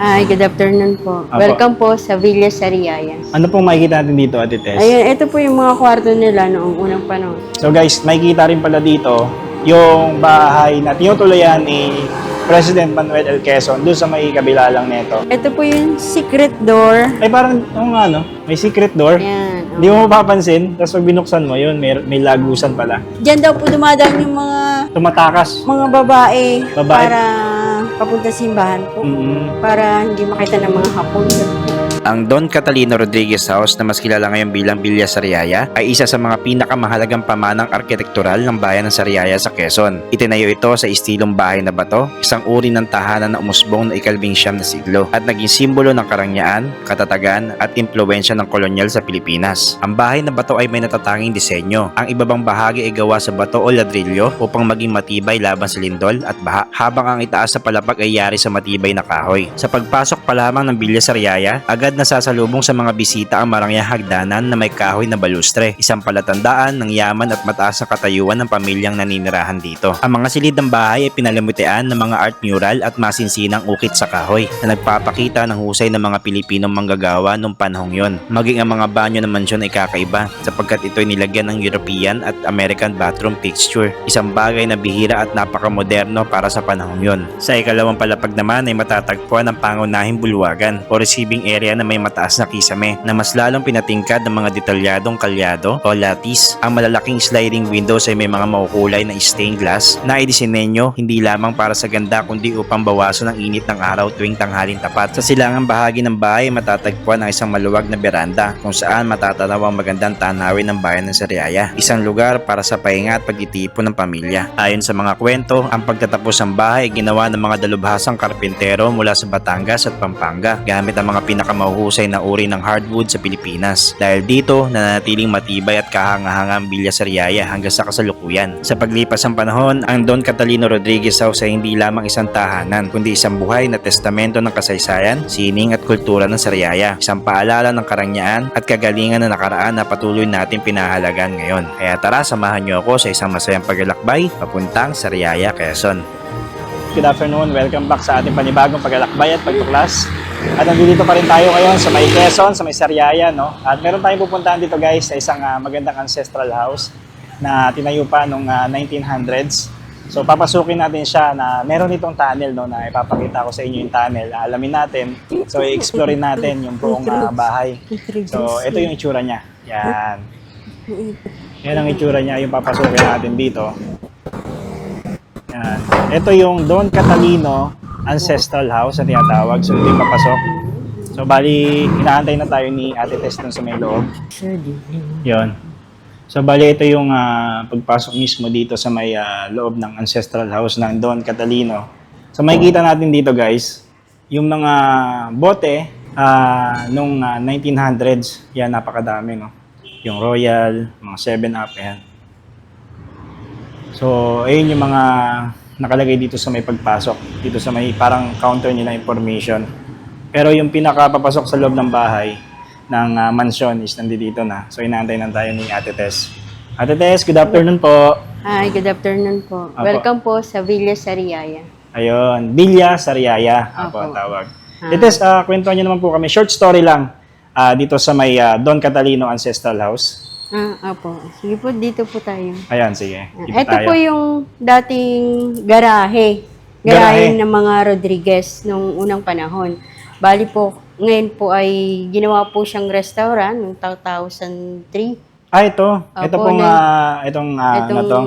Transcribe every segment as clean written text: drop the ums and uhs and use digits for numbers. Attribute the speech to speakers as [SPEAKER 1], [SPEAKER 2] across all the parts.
[SPEAKER 1] Hi, good afternoon po.
[SPEAKER 2] Apo.
[SPEAKER 1] Welcome po sa Villa Sariaya.
[SPEAKER 2] Ano pong makikita natin dito, Ate Tess?
[SPEAKER 1] Ayun, ito po yung mga kwarto nila noong unang panahon.
[SPEAKER 2] So guys, makikita rin pala dito yung bahay na tinutuluyan ni President Manuel L. Quezon doon sa may kabila lang nito.
[SPEAKER 1] Ito po yung secret door.
[SPEAKER 2] Ay parang, may secret door.
[SPEAKER 1] Ayan.
[SPEAKER 2] Hindi mo mapapansin, tapos pag binuksan mo, yun, may lagusan pala.
[SPEAKER 1] Diyan daw po dumadaan yung mga
[SPEAKER 2] Tumatakas.
[SPEAKER 1] babae,
[SPEAKER 2] Babae.
[SPEAKER 1] para papunta simbahan po. Para hindi makita ng mga hapon.
[SPEAKER 3] Ang Don Catalino Rodriguez House na mas kilala ngayon bilang Villa Sariaya ay isa sa mga pinakamahalagang pamanang arkitektural ng bayan ng Sariaya sa Quezon. Itinayo ito sa istilong bahay na bato, isang uri ng tahanan na umusbong na ika-19 na siglo at naging simbolo ng karangyaan, katatagan at impluwensya ng kolonyal sa Pilipinas. Ang bahay na bato ay may natatanging disenyo. Ang ibabang bahagi ay gawa sa bato o ladrilyo upang maging matibay laban sa lindol at baha, habang ang itaas sa palapag ay yari sa matibay na kahoy. Sa pagpasok pa lamang ng Villa Sariaya, agad nasasalubong sa mga bisita ang marangyang hagdanan na may kahoy na balustre, isang palatandaan ng yaman at mataas na katayuan ng pamilyang naninirahan dito. Ang mga silid ng bahay ay pinalamutian ng mga art mural at masinsinang ukit sa kahoy na nagpapakita ng husay ng mga Pilipinong manggagawa noong panahong yon. Maging ang mga banyo ng mansyon ay kakaiba sapagkat ito'y nilagyan ng European at American bathroom fixture, isang bagay na bihira at napakamoderno para sa panahong yon. Sa ikalawang palapag naman ay matatagpuan ang pangunahing bulwagan o receiving area na may mataas na kisame na mas lalong pinatingkad ng mga detalyadong kalyado o lattice. Ang malalaking sliding windows ay may mga makukulay na stained glass na idisenenyo hindi lamang para sa ganda kundi upang bawasan ang init ng araw tuwing tanghaling tapat. Sa silangang bahagi ng bahay matatagpuan ang isang maluwag na beranda kung saan matatanaw ang magandang tanawin ng bayan ng Sariaya, isang lugar para sa pahinga at pagtitipon ng pamilya. Ayon sa mga kwento, ang pagtatapos ng bahay ay ginawa ng mga dalubhasang karpintero mula sa Batangas at Pampanga gamit ang mga pinakamahuhusay na uri ng hardwood sa Pilipinas. Dahil dito, nananatiling matibay at kahanga-hanga ang Villa Sariaya hanggang sa kasalukuyan. Sa paglipas ng panahon, ang Don Catalino Rodriguez House ay hindi lamang isang tahanan, kundi isang buhay na testamento ng kasaysayan, sining at kultura ng Sariaya. Isang paalala ng karangyaan at kagalingan na nakaraan na patuloy natin pinahalagan ngayon. Kaya tara, samahan niyo ako sa isang masayang paglalakbay papuntang Sariaya, Quezon.
[SPEAKER 2] Good afternoon, welcome back sa ating panibagong paglalakbay at pagtuklas. At nandito pa rin tayo ngayon sa may Quezon, sa may Sariaya, no? At meron tayong pupuntahan dito guys sa isang magandang ancestral house na tinayo pa noong 1900s. So papasukin natin siya na meron itong tunnel, no, na ipapakita ko sa inyo yung tunnel. Alamin natin, so i-explore natin yung buong bahay. So ito yung itsura niya. Yan. Yan ang itsura niya, yung papasukin natin dito. Yan. Ito yung Don Catalino Ancestral House na tinatawag. So, hindi papasok. So, bali, inaantay na tayo ni Ate Tess dun sa may loob. Yun. So, bali, ito yung pagpasok mismo dito sa may loob ng Ancestral House ng Don Catalino. So, makikita natin dito, guys, yung mga bote nung 1900s. Yan, napakadami, no? Yung Royal, mga 7-Up, yan. So, ayun yung mga nakalagay dito sa may pagpasok. Dito sa may parang counter nila information. Pero yung pinakapapasok sa loob ng bahay ng mansion is nandito na. So, inaantay na tayo ni Ate Tess. Ate Tess, good afternoon po.
[SPEAKER 1] Hi, good afternoon po.
[SPEAKER 2] Apo.
[SPEAKER 1] Welcome po sa Villa Sariaya.
[SPEAKER 2] Ayun, Villa Sariaya. Apo, ang tawag. Ate Tess, kwentuhan niyo naman po kami. Short story lang dito sa may Don Catalino Ancestral House.
[SPEAKER 1] Apo. Sige po, dito po tayo.
[SPEAKER 2] Ayan, sige. Dito
[SPEAKER 1] Ito
[SPEAKER 2] tayo.
[SPEAKER 1] po yung dating garahe. Garahe ng mga Rodriguez nung unang panahon. Bali po, ngayon po ay ginawa po siyang restaurant noong 2003.
[SPEAKER 2] Ito. Ito
[SPEAKER 1] Opo,
[SPEAKER 2] pong, itong, na to.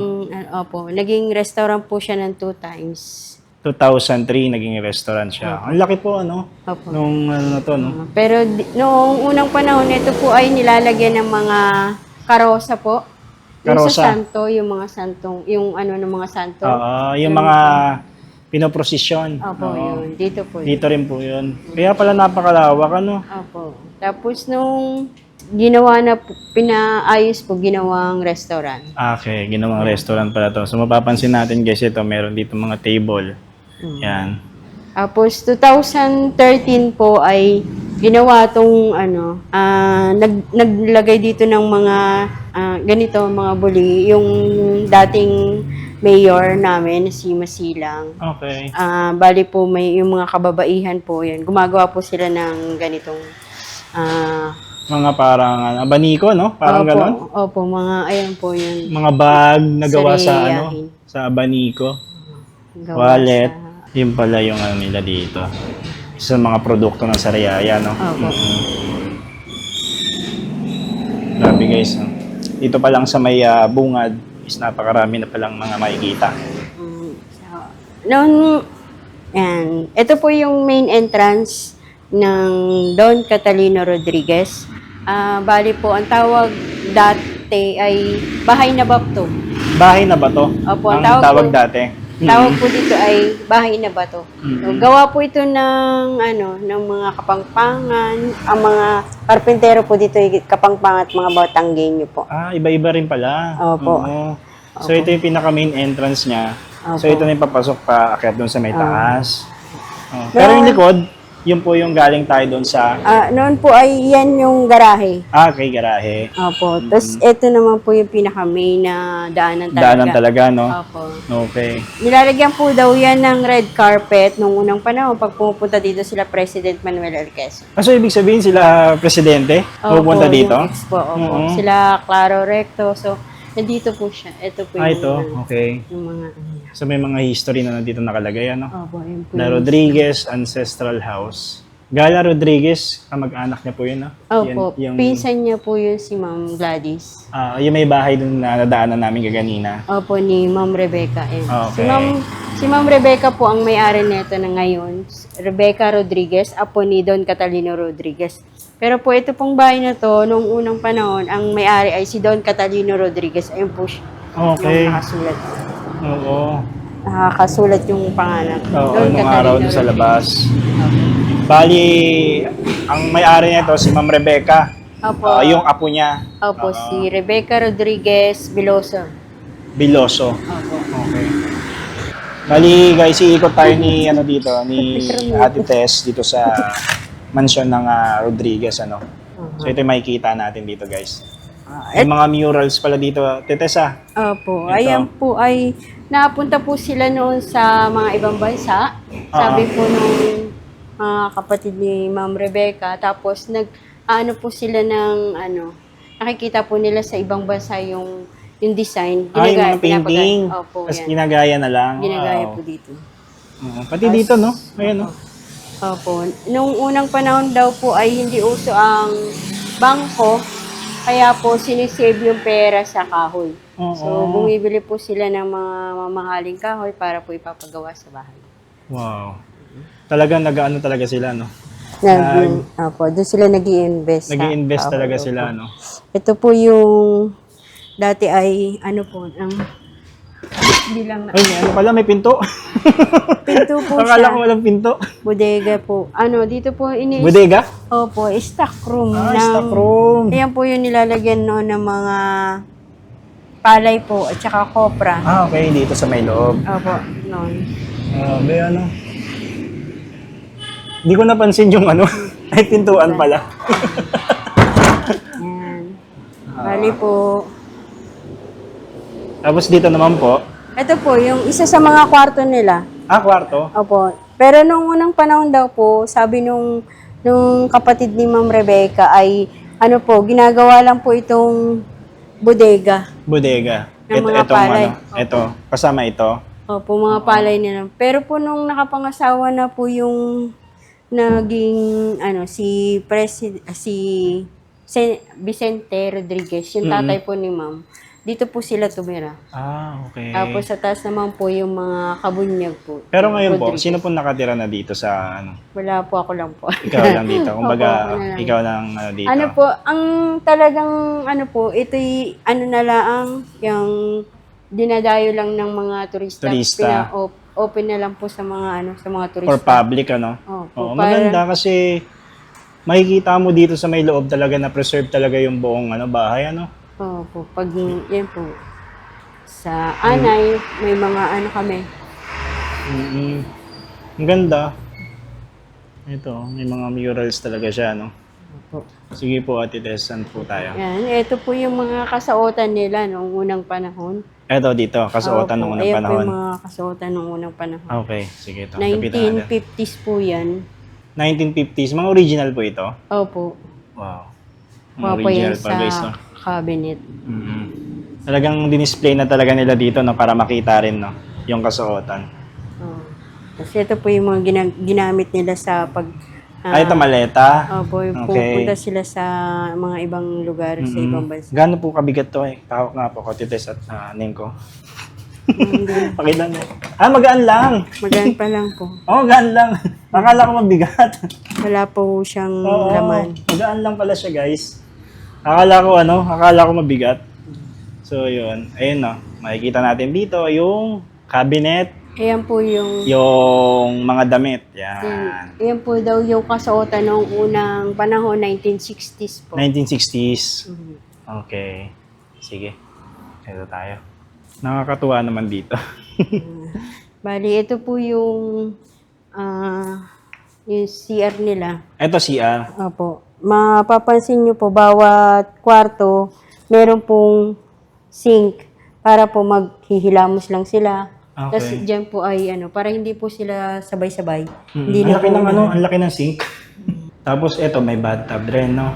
[SPEAKER 1] Opo, naging restaurant po siya ng 2 times.
[SPEAKER 2] 2003, naging restaurant siya. Ang laki po, ano?
[SPEAKER 1] Opo.
[SPEAKER 2] Nung, ano na to, no?
[SPEAKER 1] Pero noong unang panahon, ito po ay nilalagyan ng mga karosa po. Yung
[SPEAKER 2] Karosa.
[SPEAKER 1] sa santo, yung mga santong, yung ano ng mga santo.
[SPEAKER 2] Oo, yung mga pinoprosesyon.
[SPEAKER 1] Opo, yun. Dito po.
[SPEAKER 2] Dito rin po yun. Kaya pala napakalawak, ano?
[SPEAKER 1] Opo. Tapos nung ginawa na, pinaayos po, ginawang restaurant.
[SPEAKER 2] Okay, ginawang restaurant pala to. So mapapansin natin guys, ito meron dito mga table. Yan.
[SPEAKER 1] Tapos 2013 po ay ginawa tong ano, naglagay dito ng mga ganito, mga buli, yung dating mayor namin, si Masilang.
[SPEAKER 2] Okay.
[SPEAKER 1] Bali po may yung mga kababaihan po yan. Gumagawa po sila ng ganitong
[SPEAKER 2] Mga parang abaniko, no? Parang ganon.
[SPEAKER 1] Opo, mga ayan po yun.
[SPEAKER 2] Mga bag na gawa sa
[SPEAKER 1] Sariyahin.
[SPEAKER 2] sa abaniko.
[SPEAKER 1] Gawa
[SPEAKER 2] Wallet.
[SPEAKER 1] sa-
[SPEAKER 2] Yun pala yung ano nila dito. Sa mga produkto ng Sariaya, no?
[SPEAKER 1] Opo.
[SPEAKER 2] Grabe guys, no? Dito pa lang sa may bungad is napakarami na palang mga makikita.
[SPEAKER 1] Noon, yan. Ito po yung main entrance ng Don Catalino Rodriguez. Bali po, ang tawag dati ay Bahay na Bapto.
[SPEAKER 2] Bahay na ba to?
[SPEAKER 1] Opo,
[SPEAKER 2] ang
[SPEAKER 1] ang
[SPEAKER 2] tawag
[SPEAKER 1] po-
[SPEAKER 2] dati.
[SPEAKER 1] Tawag po dito ay Bahay na Bato. So, gawa po ito ng ng mga kapangpangan. Ang mga karpentero po dito ay kapangpangan at mga Batanggenyo po.
[SPEAKER 2] Iba-iba rin pala.
[SPEAKER 1] Opo.
[SPEAKER 2] Oo. So ito yung pinaka main entrance niya. So
[SPEAKER 1] Opo.
[SPEAKER 2] ito na yung papasok pa akyat doon sa may taas. Oh. Pero yung likod, yun po yung galing tayo doon sa
[SPEAKER 1] Noon po ay yan yung garahe.
[SPEAKER 2] kay garahe.
[SPEAKER 1] Opo. Tapos ito naman po yung pinaka-main na daanan talaga.
[SPEAKER 2] Daanan talaga, no?
[SPEAKER 1] Opo.
[SPEAKER 2] Okay.
[SPEAKER 1] Nilalagyan po daw yan ng red carpet nung unang panahon pag pumupunta dito sila President Manuel L. Quezon.
[SPEAKER 2] So ibig sabihin sila presidente pupunta
[SPEAKER 1] Opo,
[SPEAKER 2] dito?
[SPEAKER 1] yung ex po, opo.
[SPEAKER 2] Oo.
[SPEAKER 1] Sila Claro Recto. So, nandito po siya. Ito po yung,
[SPEAKER 2] Ito. Okay.
[SPEAKER 1] yung mga,
[SPEAKER 2] So may mga history na nandito nakalagay, ano?
[SPEAKER 1] opo, yun po.
[SPEAKER 2] Na Rodriguez Ancestral House. Gala Rodriguez, kamag-anak niya po yun, no?
[SPEAKER 1] Opo,
[SPEAKER 2] Yung,
[SPEAKER 1] pinsan niya po yun si Ma'am Gladys.
[SPEAKER 2] yung may bahay dun na nadaanan namin kaganina.
[SPEAKER 1] Opo, ni Ma'am Rebecca. Ayan.
[SPEAKER 2] Okay.
[SPEAKER 1] Si Ma'am Rebecca po ang may-ari nito na ngayon. Rebecca Rodriguez, apo ni Don Catalino Rodriguez. Pero po ito pong bahay na to, nung unang panahon, ang may-ari ay si Don Catalino Rodriguez. Ayun po siya.
[SPEAKER 2] Okay.
[SPEAKER 1] Yung nakasulat.
[SPEAKER 2] Oo.
[SPEAKER 1] Nakakasulat yung pangalan.
[SPEAKER 2] Oo,
[SPEAKER 1] Don
[SPEAKER 2] nung araw dun sa labas. Bali, ang may-ari nito si Ma'am Rebecca.
[SPEAKER 1] Opo.
[SPEAKER 2] Yung apo niya,
[SPEAKER 1] Opo, si Rebecca Rodriguez Biloso.
[SPEAKER 2] Biloso.
[SPEAKER 1] Opo.
[SPEAKER 2] Okay. Bali, guys, iikot tayo ni ni Ate Tess dito sa mansion ng Rodriguez, ano. So ito yung makikita natin dito, guys. May mga murals pala dito, Ate Tess,
[SPEAKER 1] Opo.
[SPEAKER 2] Ito.
[SPEAKER 1] Ayan po ay napunta po sila noon sa mga ibang bansa. Sabi po nung mga kapatid ni Ma'am Rebecca. Tapos ano po sila ng nakikita po nila sa ibang bansa yung design.
[SPEAKER 2] Yung mga painting.
[SPEAKER 1] Opo,
[SPEAKER 2] Tapos
[SPEAKER 1] yan.
[SPEAKER 2] ginagaya na lang.
[SPEAKER 1] Ginagaya
[SPEAKER 2] Wow.
[SPEAKER 1] po dito.
[SPEAKER 2] Oo, pati dito, no? Ayan, no?
[SPEAKER 1] Opo. Nung unang panahon daw po ay hindi uso ang bangko. Kaya po sinisave yung pera sa kahoy.
[SPEAKER 2] Oo.
[SPEAKER 1] So, bumibili po sila ng mga mamahaling kahoy para po ipapagawa sa bahay.
[SPEAKER 2] Wow. Talagang nag-ano talaga sila, no?
[SPEAKER 1] Opo, doon sila nag-i-invest.
[SPEAKER 2] Nag-i-invest
[SPEAKER 1] Opo,
[SPEAKER 2] talaga
[SPEAKER 1] opo.
[SPEAKER 2] sila, no?
[SPEAKER 1] Ito po yung dati ay hindi lang
[SPEAKER 2] Ay, may ano pala, may pinto.
[SPEAKER 1] pinto po
[SPEAKER 2] Akala
[SPEAKER 1] siya.
[SPEAKER 2] ko walang pinto.
[SPEAKER 1] Bodega po. Dito po
[SPEAKER 2] Bodega?
[SPEAKER 1] Opo, stock room.
[SPEAKER 2] Stock room.
[SPEAKER 1] Ayan po yung nilalagyan noon ng mga palay po at saka kopra.
[SPEAKER 2] Okay, dito sa may loob.
[SPEAKER 1] Opo, noon.
[SPEAKER 2] Grabe, ano? Hindi ko napansin yung ay pintuan pala.
[SPEAKER 1] Ayan. Bali po.
[SPEAKER 2] Tapos dito naman po,
[SPEAKER 1] Ito po, yung isa sa mga kwarto nila.
[SPEAKER 2] kwarto.
[SPEAKER 1] Opo. Pero nung unang panahon daw po, sabi nung kapatid ni Ma'am Rebecca ay ginagawa lang po itong bodega.
[SPEAKER 2] Bodega.
[SPEAKER 1] Ng
[SPEAKER 2] Ito,
[SPEAKER 1] mga
[SPEAKER 2] itong
[SPEAKER 1] palay.
[SPEAKER 2] ito, kasama ito.
[SPEAKER 1] Opo, mga palay nila. Pero po nung nakapangasawa na po yung naging si Vicente Rodriguez, yung tatay po ni Ma'am. Dito po sila tumira.
[SPEAKER 2] Okay.
[SPEAKER 1] Tapos sa taas naman po yung mga kabunyag po.
[SPEAKER 2] Pero ngayon po,
[SPEAKER 1] Rodriguez.
[SPEAKER 2] sino po nakatira na dito sa
[SPEAKER 1] Wala po, ako lang po.
[SPEAKER 2] Ikaw lang dito. Kumbaga,
[SPEAKER 1] Opo, ako na lang.
[SPEAKER 2] ikaw lang dito.
[SPEAKER 1] Po, ang talagang ito'y na lang, yung dinadayo lang ng mga turista.
[SPEAKER 2] Turista.
[SPEAKER 1] Open na lang po sa mga sa mga turista.
[SPEAKER 2] For public,
[SPEAKER 1] Opo,
[SPEAKER 2] Oo, maganda kasi makikita mo dito sa may loob talaga na preserve talaga yung buong bahay,
[SPEAKER 1] Opo, pag yan po. Sa Anay, may mga kami.
[SPEAKER 2] Ang ganda. Ito, may mga murals talaga siya,
[SPEAKER 1] Opo.
[SPEAKER 2] Sige po, Ate Tess, saan po tayo?
[SPEAKER 1] Yan, ito po yung mga kasuotan nila noong unang panahon.
[SPEAKER 2] Eto dito, kasuotan ng
[SPEAKER 1] Opo,
[SPEAKER 2] unang
[SPEAKER 1] ayan
[SPEAKER 2] panahon.
[SPEAKER 1] po yung mga kasuotan noong unang panahon.
[SPEAKER 2] Okay, sige ito. Kapitan natin.
[SPEAKER 1] 1950s po yan.
[SPEAKER 2] 1950s, mga original po ito.
[SPEAKER 1] Opo.
[SPEAKER 2] Wow. Mga
[SPEAKER 1] Mga po
[SPEAKER 2] original
[SPEAKER 1] yan
[SPEAKER 2] pa
[SPEAKER 1] sa
[SPEAKER 2] guys, no?
[SPEAKER 1] cabinet.
[SPEAKER 2] Mhm. Talagang dinisplay na talaga nila dito, no, para makita rin, no, yung kasuotan.
[SPEAKER 1] Oh. Kasi ito po yung mga ginamit nila sa pag...
[SPEAKER 2] Ito maleta.
[SPEAKER 1] Opo,
[SPEAKER 2] Okay.
[SPEAKER 1] pupunta sila sa mga ibang lugar, sa ibang bansa.
[SPEAKER 2] Gaano po kabigat to eh? Tahok nga po, Ate Tess at Ningko.
[SPEAKER 1] Hindi.
[SPEAKER 2] Pakita mo. Magaan lang.
[SPEAKER 1] Magaan pa lang po.
[SPEAKER 2] Oo, gaan lang. Akala ko mabigat.
[SPEAKER 1] Wala po siyang
[SPEAKER 2] Oo,
[SPEAKER 1] laman.
[SPEAKER 2] magaan lang pala siya, guys. Akala ko mabigat. So, yun. Ayun, no. Makikita natin dito yung cabinet,
[SPEAKER 1] Ayan po yung...
[SPEAKER 2] yung mga damit. Yan.
[SPEAKER 1] Ayan po daw yung kasuotan noong unang panahon, 1960s po.
[SPEAKER 2] 1960s.
[SPEAKER 1] Mhm.
[SPEAKER 2] Okay. Sige. Ito tayo. Nakakatuwa naman dito.
[SPEAKER 1] Bali, ito po yung CR nila.
[SPEAKER 2] Ito CR.
[SPEAKER 1] Opo. Mapapansin nyo po, bawat kwarto, meron pong sink para po maghihilamos lang sila.
[SPEAKER 2] Okay.
[SPEAKER 1] Tapos dyan po ay para hindi po sila sabay-sabay. Hindi na
[SPEAKER 2] Ang laki ng sink. Tapos ito may bathtub rin, no?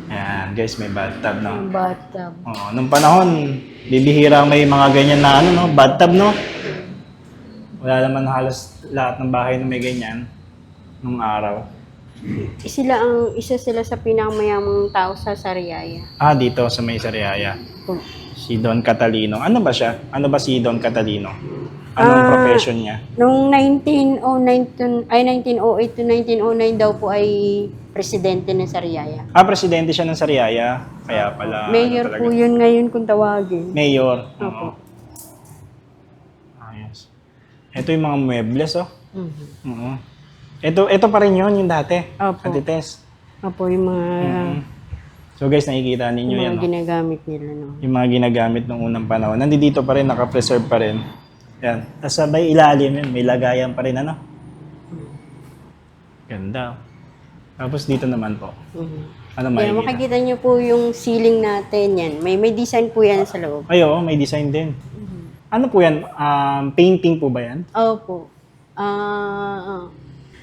[SPEAKER 2] Ayan, guys, may bathtub, no?
[SPEAKER 1] bathtub.
[SPEAKER 2] Oo, nung panahon, bibihira may mga ganyan na no, bathtub, no? Wala naman halos lahat ng bahay na may ganyan nung araw.
[SPEAKER 1] Isa sila sa pinakamayamang tao sa Sariaya.
[SPEAKER 2] Dito sa may Sariaya.
[SPEAKER 1] Po.
[SPEAKER 2] Si Don Catalino. Ano ba siya? Ano ba si Don Catalino? Anong profession niya?
[SPEAKER 1] Noong 1908 to 1909 daw po ay presidente ng Sariaya.
[SPEAKER 2] Presidente siya ng Sariaya. Kaya pala.
[SPEAKER 1] Mayor
[SPEAKER 2] ano
[SPEAKER 1] po
[SPEAKER 2] talaga?
[SPEAKER 1] yun ngayon kung tawagin.
[SPEAKER 2] Mayor.
[SPEAKER 1] Opo.
[SPEAKER 2] Oo. Ayos. Ito yung mga muebles, oh.
[SPEAKER 1] Mhm.
[SPEAKER 2] Oo. Ito pa rin yun, yung dati.
[SPEAKER 1] Opo.
[SPEAKER 2] Ate Tess.
[SPEAKER 1] Opo, yung mga,
[SPEAKER 2] So guys, nakikita ninyo yan,
[SPEAKER 1] yung mga
[SPEAKER 2] no?
[SPEAKER 1] ginagamit nila. No?
[SPEAKER 2] Yung mga ginagamit nung unang panahon. Nandito pa rin, naka-preserve pa rin. Yan. Tapos sabay ilalim yun, may lagayan pa rin, ano? Ganda. Tapos dito naman po.
[SPEAKER 1] Mhm.
[SPEAKER 2] Ano
[SPEAKER 1] Kaya
[SPEAKER 2] makikita?
[SPEAKER 1] makikita nyo po yung ceiling natin yan. May design po yan sa loob.
[SPEAKER 2] Ay, oo, may design din. Ano po yan? Painting po ba yan?
[SPEAKER 1] Opo.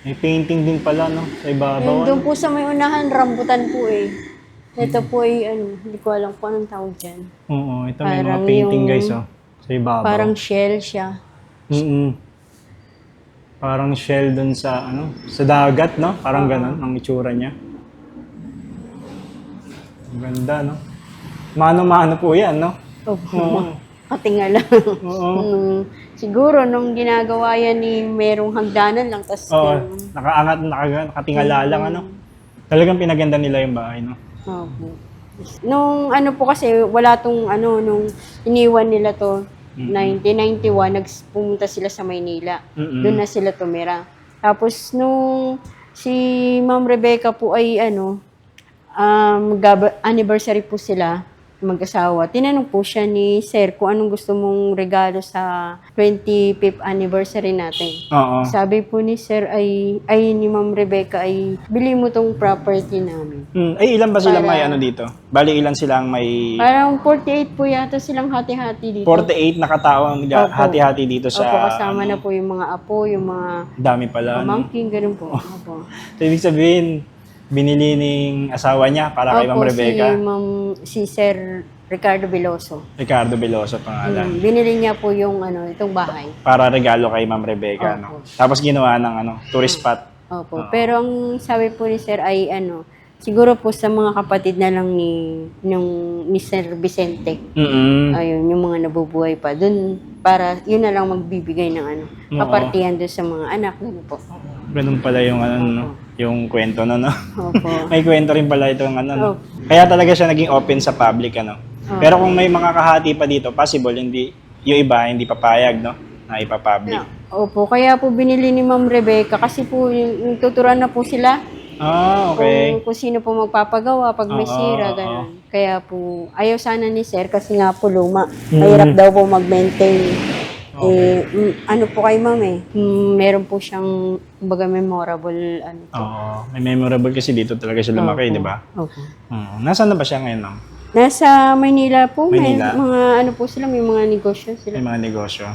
[SPEAKER 2] May painting din pala, no? Sa ibabaw.
[SPEAKER 1] Yung doon po sa may unahan, rambutan po eh. Ito po ay hindi ko alam kung anong tawag dyan.
[SPEAKER 2] Oo, ito may mga
[SPEAKER 1] Parang
[SPEAKER 2] painting,
[SPEAKER 1] yung-
[SPEAKER 2] guys, oh. Sa ibabaw.
[SPEAKER 1] Parang shell siya.
[SPEAKER 2] Parang shell dun sa, sa dagat, no? Parang ganon, ang itsura niya. Ang ganda, no? Mano-mano po yan, no?
[SPEAKER 1] Opo.
[SPEAKER 2] Oo.
[SPEAKER 1] Katingala.
[SPEAKER 2] Oo.
[SPEAKER 1] Siguro, nung ginagawa yan merong hagdanan lang. Tas,
[SPEAKER 2] Oo, nakaangat, nakatingala lang, ano? Talagang pinaganda nila yung bahay, no?
[SPEAKER 1] Opo. Nung po kasi, wala tong nung iniwan nila to, 1991, pumunta sila sa Maynila. Doon na sila tumira. Tapos, nung si Ma'am Rebecca po ay anniversary po sila, mag-asawa. Tinanong po siya ni Sir kung anong gusto mong regalo sa 25th anniversary natin.
[SPEAKER 2] Oo.
[SPEAKER 1] Sabi po ni Sir ay ni Ma'am Rebecca ay bili mo tong property namin.
[SPEAKER 2] Ay, ilan ba silang may dito? Bali, ilan silang may...
[SPEAKER 1] Parang 48 po yata silang hati-hati dito.
[SPEAKER 2] 48 na katao ang
[SPEAKER 1] Opo.
[SPEAKER 2] hati-hati dito sa...
[SPEAKER 1] Opo, kasama na po yung mga apo, yung mga
[SPEAKER 2] Dami pala. No?
[SPEAKER 1] pamangkin, ganun po. Opo.
[SPEAKER 2] So, ibig sabihin, binili ng asawa niya para kay Ma'am
[SPEAKER 1] Opo,
[SPEAKER 2] Rebecca.
[SPEAKER 1] si Sir Ricardo Veloso.
[SPEAKER 2] Ricardo Veloso pangalan.
[SPEAKER 1] Binili niya po yung itong bahay.
[SPEAKER 2] Para regalo kay Ma'am Rebecca, no?
[SPEAKER 1] Opo.
[SPEAKER 2] Tapos ginawa ng tourist spot.
[SPEAKER 1] Opo. Pero ang sabi po ni Sir ay siguro po sa mga kapatid na lang ni Sir Vicente. Ayun, yung mga nabubuhay pa. Doon, para yun na lang magbibigay ng
[SPEAKER 2] Oo.
[SPEAKER 1] kapartihan doon sa mga anak. Ganun po.
[SPEAKER 2] Ganun pala yung no? Yung kwento no.
[SPEAKER 1] Opo.
[SPEAKER 2] May kwento rin pala itong no?
[SPEAKER 1] Opo.
[SPEAKER 2] Kaya talaga siya naging open sa public, ano. Pero kung may mga kahati pa dito, possible yung iba hindi papayag, no, na ipapublic.
[SPEAKER 1] Opo, kaya po binili ni Ma'am Rebecca kasi po yung tuturuan na po sila
[SPEAKER 2] Okay.
[SPEAKER 1] kung sino po magpapagawa pag may
[SPEAKER 2] Oo,
[SPEAKER 1] sira,
[SPEAKER 2] oo.
[SPEAKER 1] gano'n. Kaya po, ayaw sana ni Sir kasi nga po luma. Mahirap daw po mag-maintain. Ano po kay ma'am meron po siyang, kumbaga, memorable, ano po.
[SPEAKER 2] Oo. May memorable kasi dito talaga siya lumaki,
[SPEAKER 1] Opo.
[SPEAKER 2] di ba?
[SPEAKER 1] Opo.
[SPEAKER 2] Nasaan na ba siya ngayon, ma'am?
[SPEAKER 1] Nasa Maynila po,
[SPEAKER 2] Maynila.
[SPEAKER 1] may mga ano po sila, may mga negosyo sila.
[SPEAKER 2] May mga negosyo.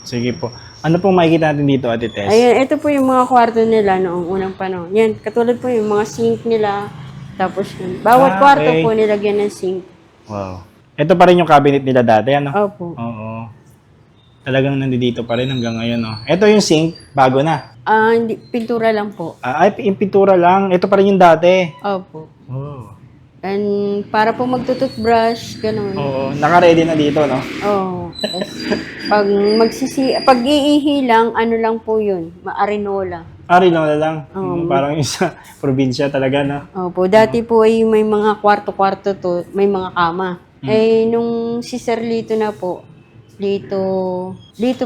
[SPEAKER 2] Sige po. Ano pong makikita natin dito, Ate Tess?
[SPEAKER 1] Ayan, ito po yung mga kwarto nila noong unang panahon. Yan, katulad po yung mga sink nila. Tapos yun, bawat kwarto
[SPEAKER 2] okay.
[SPEAKER 1] po nilagyan ng sink.
[SPEAKER 2] Wow. Ito pa rin yung cabinet nila dati, ano?
[SPEAKER 1] Opo.
[SPEAKER 2] Oo. Talagang nandito pa rin hanggang ngayon, no? Ito yung sink, bago na.
[SPEAKER 1] Hindi, pintura lang po.
[SPEAKER 2] Yung pintura lang. Ito pa rin yung dati.
[SPEAKER 1] Opo.
[SPEAKER 2] Oh.
[SPEAKER 1] And para po magtututbrush, ganun.
[SPEAKER 2] Oo. Naka-ready na dito, no?
[SPEAKER 1] Oo. Tas, pag iihi lang, ano lang po yun, maarinola.
[SPEAKER 2] Arinola lang. Parang yung sa probinsya talaga, no?
[SPEAKER 1] Opo, dati po ay may mga kwarto-kwarto to, may mga kama. Nung si Sir Lito na po, Lito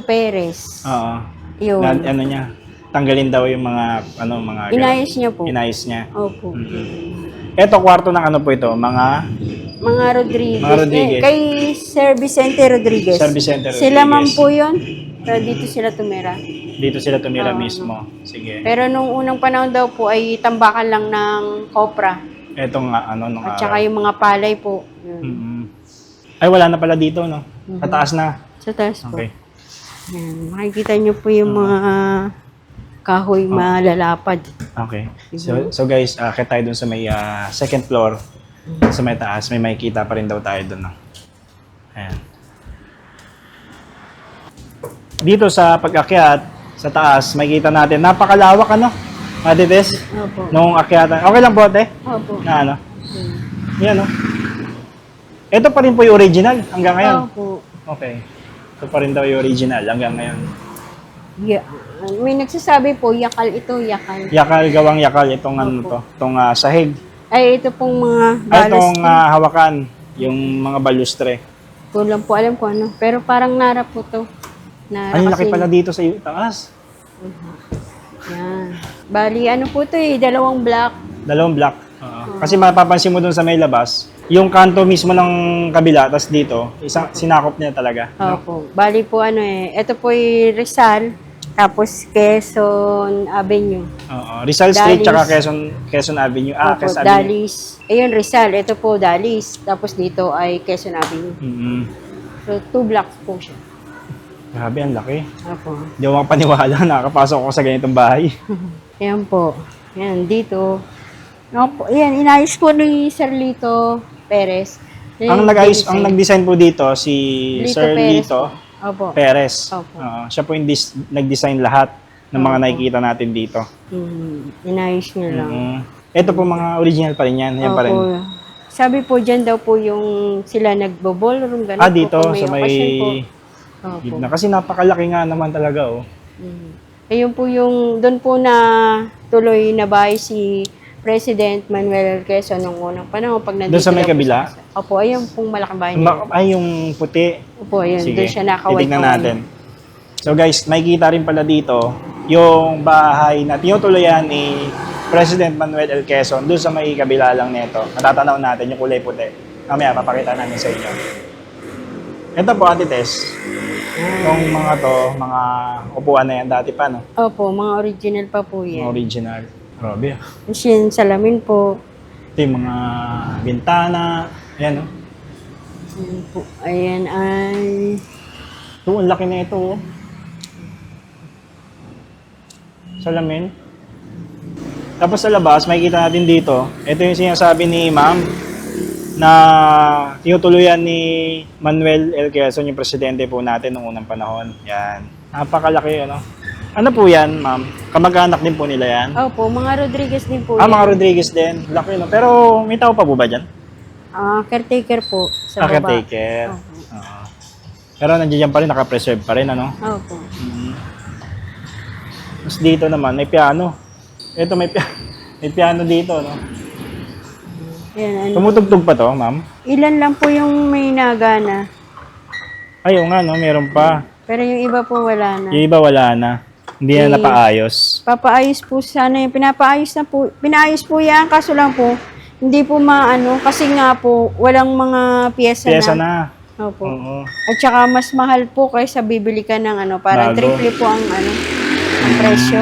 [SPEAKER 1] Perez,
[SPEAKER 2] Oo.
[SPEAKER 1] yun.
[SPEAKER 2] Ano niya? Tanggalin daw yung mga, mga...
[SPEAKER 1] Inayos niya po.
[SPEAKER 2] Inayos niya.
[SPEAKER 1] Opo.
[SPEAKER 2] Ito, kwarto ng ano po ito?
[SPEAKER 1] Mga Rodriguez.
[SPEAKER 2] Mga Rodriguez.
[SPEAKER 1] Kay Sir Vicente Rodriguez.
[SPEAKER 2] Sir Vicente Rodriguez.
[SPEAKER 1] Sila man po yun. Pero dito sila tumira.
[SPEAKER 2] Dito sila tumira mismo. Sige.
[SPEAKER 1] Pero nung unang panahon daw po ay tambakan lang ng kopra.
[SPEAKER 2] Ito nga, nung
[SPEAKER 1] At
[SPEAKER 2] araw.
[SPEAKER 1] saka yung mga palay po. Yun.
[SPEAKER 2] Ay, wala na pala dito, no? Tataas na.
[SPEAKER 1] Sa taas po.
[SPEAKER 2] Okay.
[SPEAKER 1] Yan. Makikita nyo po yung mga kahoy malalapad.
[SPEAKER 2] Okay. So guys, akit tayo dun sa may second floor. Sa may taas, may makikita pa rin daw tayo dun, no? Ayan. Dito sa pag-akyat, sa taas, makikita natin, napakalawak, ano? Ate Tess?
[SPEAKER 1] Opo.
[SPEAKER 2] Nung akyatan. Okay lang po, ate?
[SPEAKER 1] Opo.
[SPEAKER 2] Na ano? Yan, no? Ito pa rin po yung original hanggang ngayon.
[SPEAKER 1] Opo.
[SPEAKER 2] Okay. Ito pa rin daw yung original hanggang ngayon.
[SPEAKER 1] Yeah. May nagsasabi po, yakal ito, yakal.
[SPEAKER 2] Yakal, gawang yakal. Itong ano to? Itong sahig.
[SPEAKER 1] Ay, ito pong mga
[SPEAKER 2] Ay,
[SPEAKER 1] balas.
[SPEAKER 2] itong hawakan. Yung mga balustre.
[SPEAKER 1] Kulang po alam ko ano. Pero parang nara po to. Nara
[SPEAKER 2] Ay, laki
[SPEAKER 1] kasi-
[SPEAKER 2] pala dito sa taas.
[SPEAKER 1] Yan. Bali, ano po to dalawang block.
[SPEAKER 2] Dalawang block. Kasi mapapansin mo dun sa may labas, yung kanto mismo ng kabila, tas dito, isang sinakop niya talaga.
[SPEAKER 1] Opo. Bali po ito po Rizal, tapos Quezon Avenue.
[SPEAKER 2] Oo. Rizal Street,
[SPEAKER 1] Dalis.
[SPEAKER 2] tsaka Quezon Avenue.
[SPEAKER 1] Opo,
[SPEAKER 2] Quezon Avenue.
[SPEAKER 1] Dalis. Ayun, Rizal. Ito po Dalis. Tapos dito ay Quezon Avenue. So, 2 blocks po siya.
[SPEAKER 2] Grabe, ang laki.
[SPEAKER 1] Opo.
[SPEAKER 2] Hindi ako makapaniwala, nakakapasok ako sa ganitong bahay.
[SPEAKER 1] Ayan po. Ayan, dito. Opo, ayan, inayos po ni Sir Lito Perez.
[SPEAKER 2] ang nag-design po dito, si
[SPEAKER 1] Lito
[SPEAKER 2] Sir
[SPEAKER 1] Perez
[SPEAKER 2] Lito
[SPEAKER 1] Opo.
[SPEAKER 2] Perez.
[SPEAKER 1] Opo.
[SPEAKER 2] Siya po yung nag-design lahat ng mga nakikita natin dito.
[SPEAKER 1] Inayos niya lang.
[SPEAKER 2] Ito po mga original pa rin yan. Yan pa rin.
[SPEAKER 1] Opo. Sabi po dyan daw po yung sila nagbo-ballroom. Ganun
[SPEAKER 2] Dito
[SPEAKER 1] po, kung
[SPEAKER 2] sa may
[SPEAKER 1] occasion po. Opo.
[SPEAKER 2] gitna. Kasi napakalaki nga naman talaga, oh.
[SPEAKER 1] Ayun po yung, doon po na tuloy na bahay si President Manuel L. Quezon nung unang panahon. Pag nandito
[SPEAKER 2] Doon sa may
[SPEAKER 1] na po
[SPEAKER 2] kabila?
[SPEAKER 1] Opo, ayun pong malaking bahay niya.
[SPEAKER 2] Ay, yung puti.
[SPEAKER 1] Opo, ayun.
[SPEAKER 2] Sige,
[SPEAKER 1] Doon siya nakaway.
[SPEAKER 2] titignan natin. So guys, makikita rin pala dito yung bahay na tinutuluyan ni President Manuel L. Quezon doon sa may kabila lang nito. Matatanaw natin yung kulay puti. Mamaya, papakita namin sa inyo. Ito po, Ate Tess. Itong mga to, mga upuan na yan dati pa, no?
[SPEAKER 1] Opo, mga original pa po
[SPEAKER 2] Mga
[SPEAKER 1] yan.
[SPEAKER 2] original. Grabe.
[SPEAKER 1] Tapos yung salamin po.
[SPEAKER 2] Ito yung mga bintana. Ayan, no?
[SPEAKER 1] Ayan po. Ayan ay...
[SPEAKER 2] Ito, ang laki na ito, oh. Salamin. Tapos sa labas, makikita natin dito, ito yung sinasabi ni Ma'am na tinutuluyan ni Manuel L. Quezon, yung presidente po natin noong unang panahon. Yan. Napakalaki, ano? Ano po yan, Ma'am? Kamag-anak din po nila yan?
[SPEAKER 1] Opo, mga Rodriguez din po
[SPEAKER 2] Mga Rodriguez din. Laki, no? Pero may tao pa po ba dyan?
[SPEAKER 1] Caretaker po sa baba.
[SPEAKER 2] Caretaker. Oo. Pero nandiyan pa rin, nakapreserve pa rin, ano?
[SPEAKER 1] Opo.
[SPEAKER 2] Tapos dito naman, may piano. Ito, may piano dito, no?
[SPEAKER 1] Ayan,
[SPEAKER 2] Tumutugtog pa to, Ma'am?
[SPEAKER 1] ilan lang po yung may nagana.
[SPEAKER 2] Ay, oo nga, no? Meron pa.
[SPEAKER 1] Pero yung iba po wala na.
[SPEAKER 2] Yung iba wala na. Hindi na napaayos.
[SPEAKER 1] Papaayos po sana yung pinaayos po yan, kaso lang po, hindi po maano, kasi nga po, walang mga pyesa
[SPEAKER 2] Pyesa
[SPEAKER 1] na.
[SPEAKER 2] na.
[SPEAKER 1] Opo.
[SPEAKER 2] Oo.
[SPEAKER 1] At saka mas mahal po kaysa bibili ka ng ano, parang
[SPEAKER 2] Bago.
[SPEAKER 1] triple po ang ano, ang presyo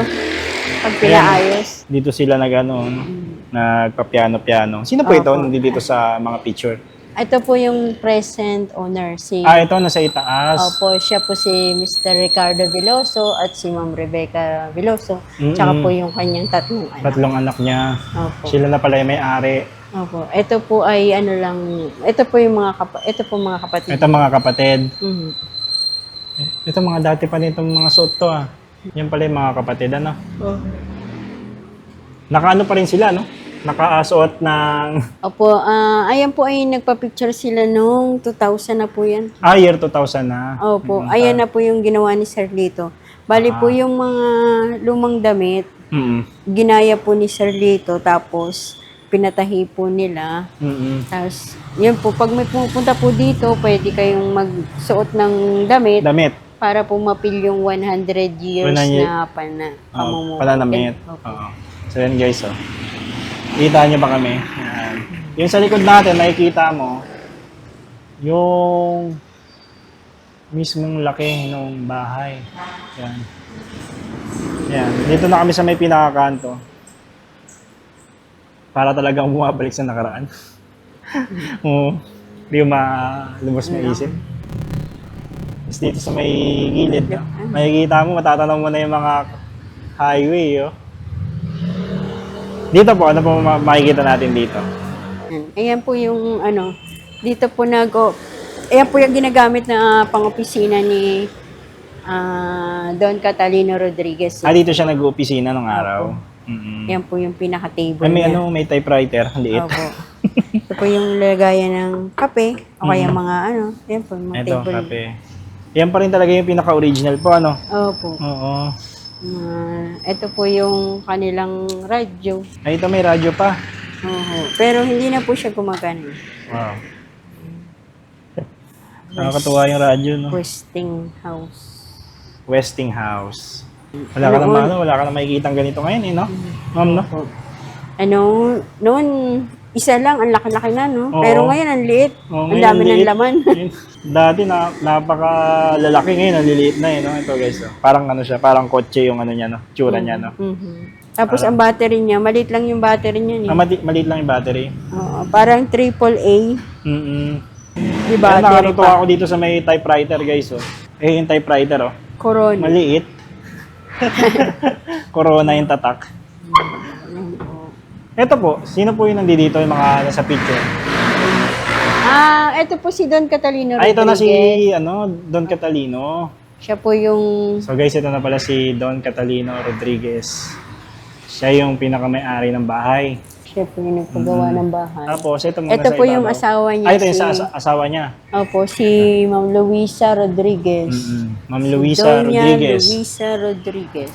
[SPEAKER 1] pag pinaayos.
[SPEAKER 2] Dito sila nagpa-piano-piano. Sino po ito?
[SPEAKER 1] Opo.
[SPEAKER 2] Nandito sa mga picture.
[SPEAKER 1] Ito po yung present owner, si
[SPEAKER 2] Ito nasa itaas.
[SPEAKER 1] Opo, siya po si Mr. Ricardo Veloso at si Ma'am Rebecca Veloso. Tsaka po yung kanyang tatlong anak.
[SPEAKER 2] Tatlong anak niya.
[SPEAKER 1] Opo.
[SPEAKER 2] Sila na pala yung may-ari.
[SPEAKER 1] Opo. Ito po ay ano lang, ito po yung ito po mga kapatid.
[SPEAKER 2] Ito mga kapatid.
[SPEAKER 1] Mhm.
[SPEAKER 2] Ito mga dati pa nitong mga suot to ah. Yan pala yung mga kapatid ano. Nakaano pa rin sila no? Nakasuot ng
[SPEAKER 1] Opo, ayan po ay nagpa-picture sila nung 2000 na po yan.
[SPEAKER 2] year 2000 na.
[SPEAKER 1] Opo, ayan na po yung ginawa ni Sir Lito. Bali po yung mga lumang damit,
[SPEAKER 2] Mm.
[SPEAKER 1] ginaya po ni Sir Lito, tapos pinatahi po nila.
[SPEAKER 2] Mm.
[SPEAKER 1] Tapos, yun po, pag may pupunta po dito, pwede kayong magsuot ng damit
[SPEAKER 2] Damit.
[SPEAKER 1] para po mapil yung 100 years
[SPEAKER 2] 100
[SPEAKER 1] na pamumuhay.
[SPEAKER 2] Pananamit.
[SPEAKER 1] Opo.
[SPEAKER 2] Oo. So yan guys oh. Kita nyo ba kami? Yan. Yung sa likod natin, makikita mo yung mismong laki ng bahay. Yan. Yan. Dito na kami sa may pinakakanto. Para talagang bumabalik sa nakaraan. Oo. Hindi ko malubos maisip. Tapos dito sa may gilid, no? Makikita mo, matatanaw mo na yung mga highway, oh. Dito po, ano po makikita natin dito?
[SPEAKER 1] Ayan po yung ano, dito po ayan po yung ginagamit na pang-opisina ni Don Catalino Rodriguez.
[SPEAKER 2] Dito siya nag-opisina nung araw. Mm-mm.
[SPEAKER 1] Ayan po yung pinaka-table
[SPEAKER 2] May
[SPEAKER 1] niya.
[SPEAKER 2] may typewriter, ang liit.
[SPEAKER 1] Opo. Ito po yung lagayan ng kape, o kaya mga ano, ayan po, mga
[SPEAKER 2] Ito,
[SPEAKER 1] table.
[SPEAKER 2] kape. Yan pa rin talaga yung pinaka-original po, ano?
[SPEAKER 1] Opo.
[SPEAKER 2] Oo.
[SPEAKER 1] Ito po yung kanilang radyo.
[SPEAKER 2] Ito may radyo pa.
[SPEAKER 1] Oo. Pero hindi na po siya gumagana.
[SPEAKER 2] Wow. Nakakatuwa yung radyo, no?
[SPEAKER 1] Westinghouse.
[SPEAKER 2] Westinghouse. Wala ka na makikitang ganito ngayon, eh, no? Ma'am, no?
[SPEAKER 1] Ano, noon, isa lang, ang laki-laki na, no?
[SPEAKER 2] Oo.
[SPEAKER 1] Pero ngayon, ang liit.
[SPEAKER 2] Oo,
[SPEAKER 1] Ang
[SPEAKER 2] ngayon,
[SPEAKER 1] dami ng
[SPEAKER 2] liit.
[SPEAKER 1] laman.
[SPEAKER 2] Dati napakalalaki, ngayon, ang liliit na, eh, no? Ito, guys, oh. Parang ano siya, parang kotse yung ano niya, no? Tsura niya, no?
[SPEAKER 1] Mhm. Tapos, ang battery niya, maliit lang yung battery niya.
[SPEAKER 2] Maliit lang yung battery.
[SPEAKER 1] Oo, parang AAA.
[SPEAKER 2] Mm-mm.
[SPEAKER 1] Di
[SPEAKER 2] Kaya
[SPEAKER 1] battery
[SPEAKER 2] nakatuwa
[SPEAKER 1] pa.
[SPEAKER 2] ako dito sa may typewriter, guys, oh. Yung typewriter, oh.
[SPEAKER 1] Corona.
[SPEAKER 2] Maliit. Corona yung tatak. Ito po, sino po yung nandito yung mga nasa picture?
[SPEAKER 1] Ito po si Don Catalino
[SPEAKER 2] Ito na si,
[SPEAKER 1] Rodriguez.
[SPEAKER 2] Don Catalino.
[SPEAKER 1] Siya po yung
[SPEAKER 2] So guys, ito na pala si Don Catalino Rodriguez. Siya yung pinaka-may-ari ng bahay.
[SPEAKER 1] siya po yung nagpagawa ng bahay.
[SPEAKER 2] Tapos, ito muna
[SPEAKER 1] Ito
[SPEAKER 2] sa
[SPEAKER 1] po yung
[SPEAKER 2] ibabaw.
[SPEAKER 1] asawa niya.
[SPEAKER 2] Ito yung asawa niya.
[SPEAKER 1] Opo, si Ma'am Luisa Rodriguez.
[SPEAKER 2] Ma'am Luisa
[SPEAKER 1] Doña
[SPEAKER 2] Rodriguez.
[SPEAKER 1] Luisa Rodriguez.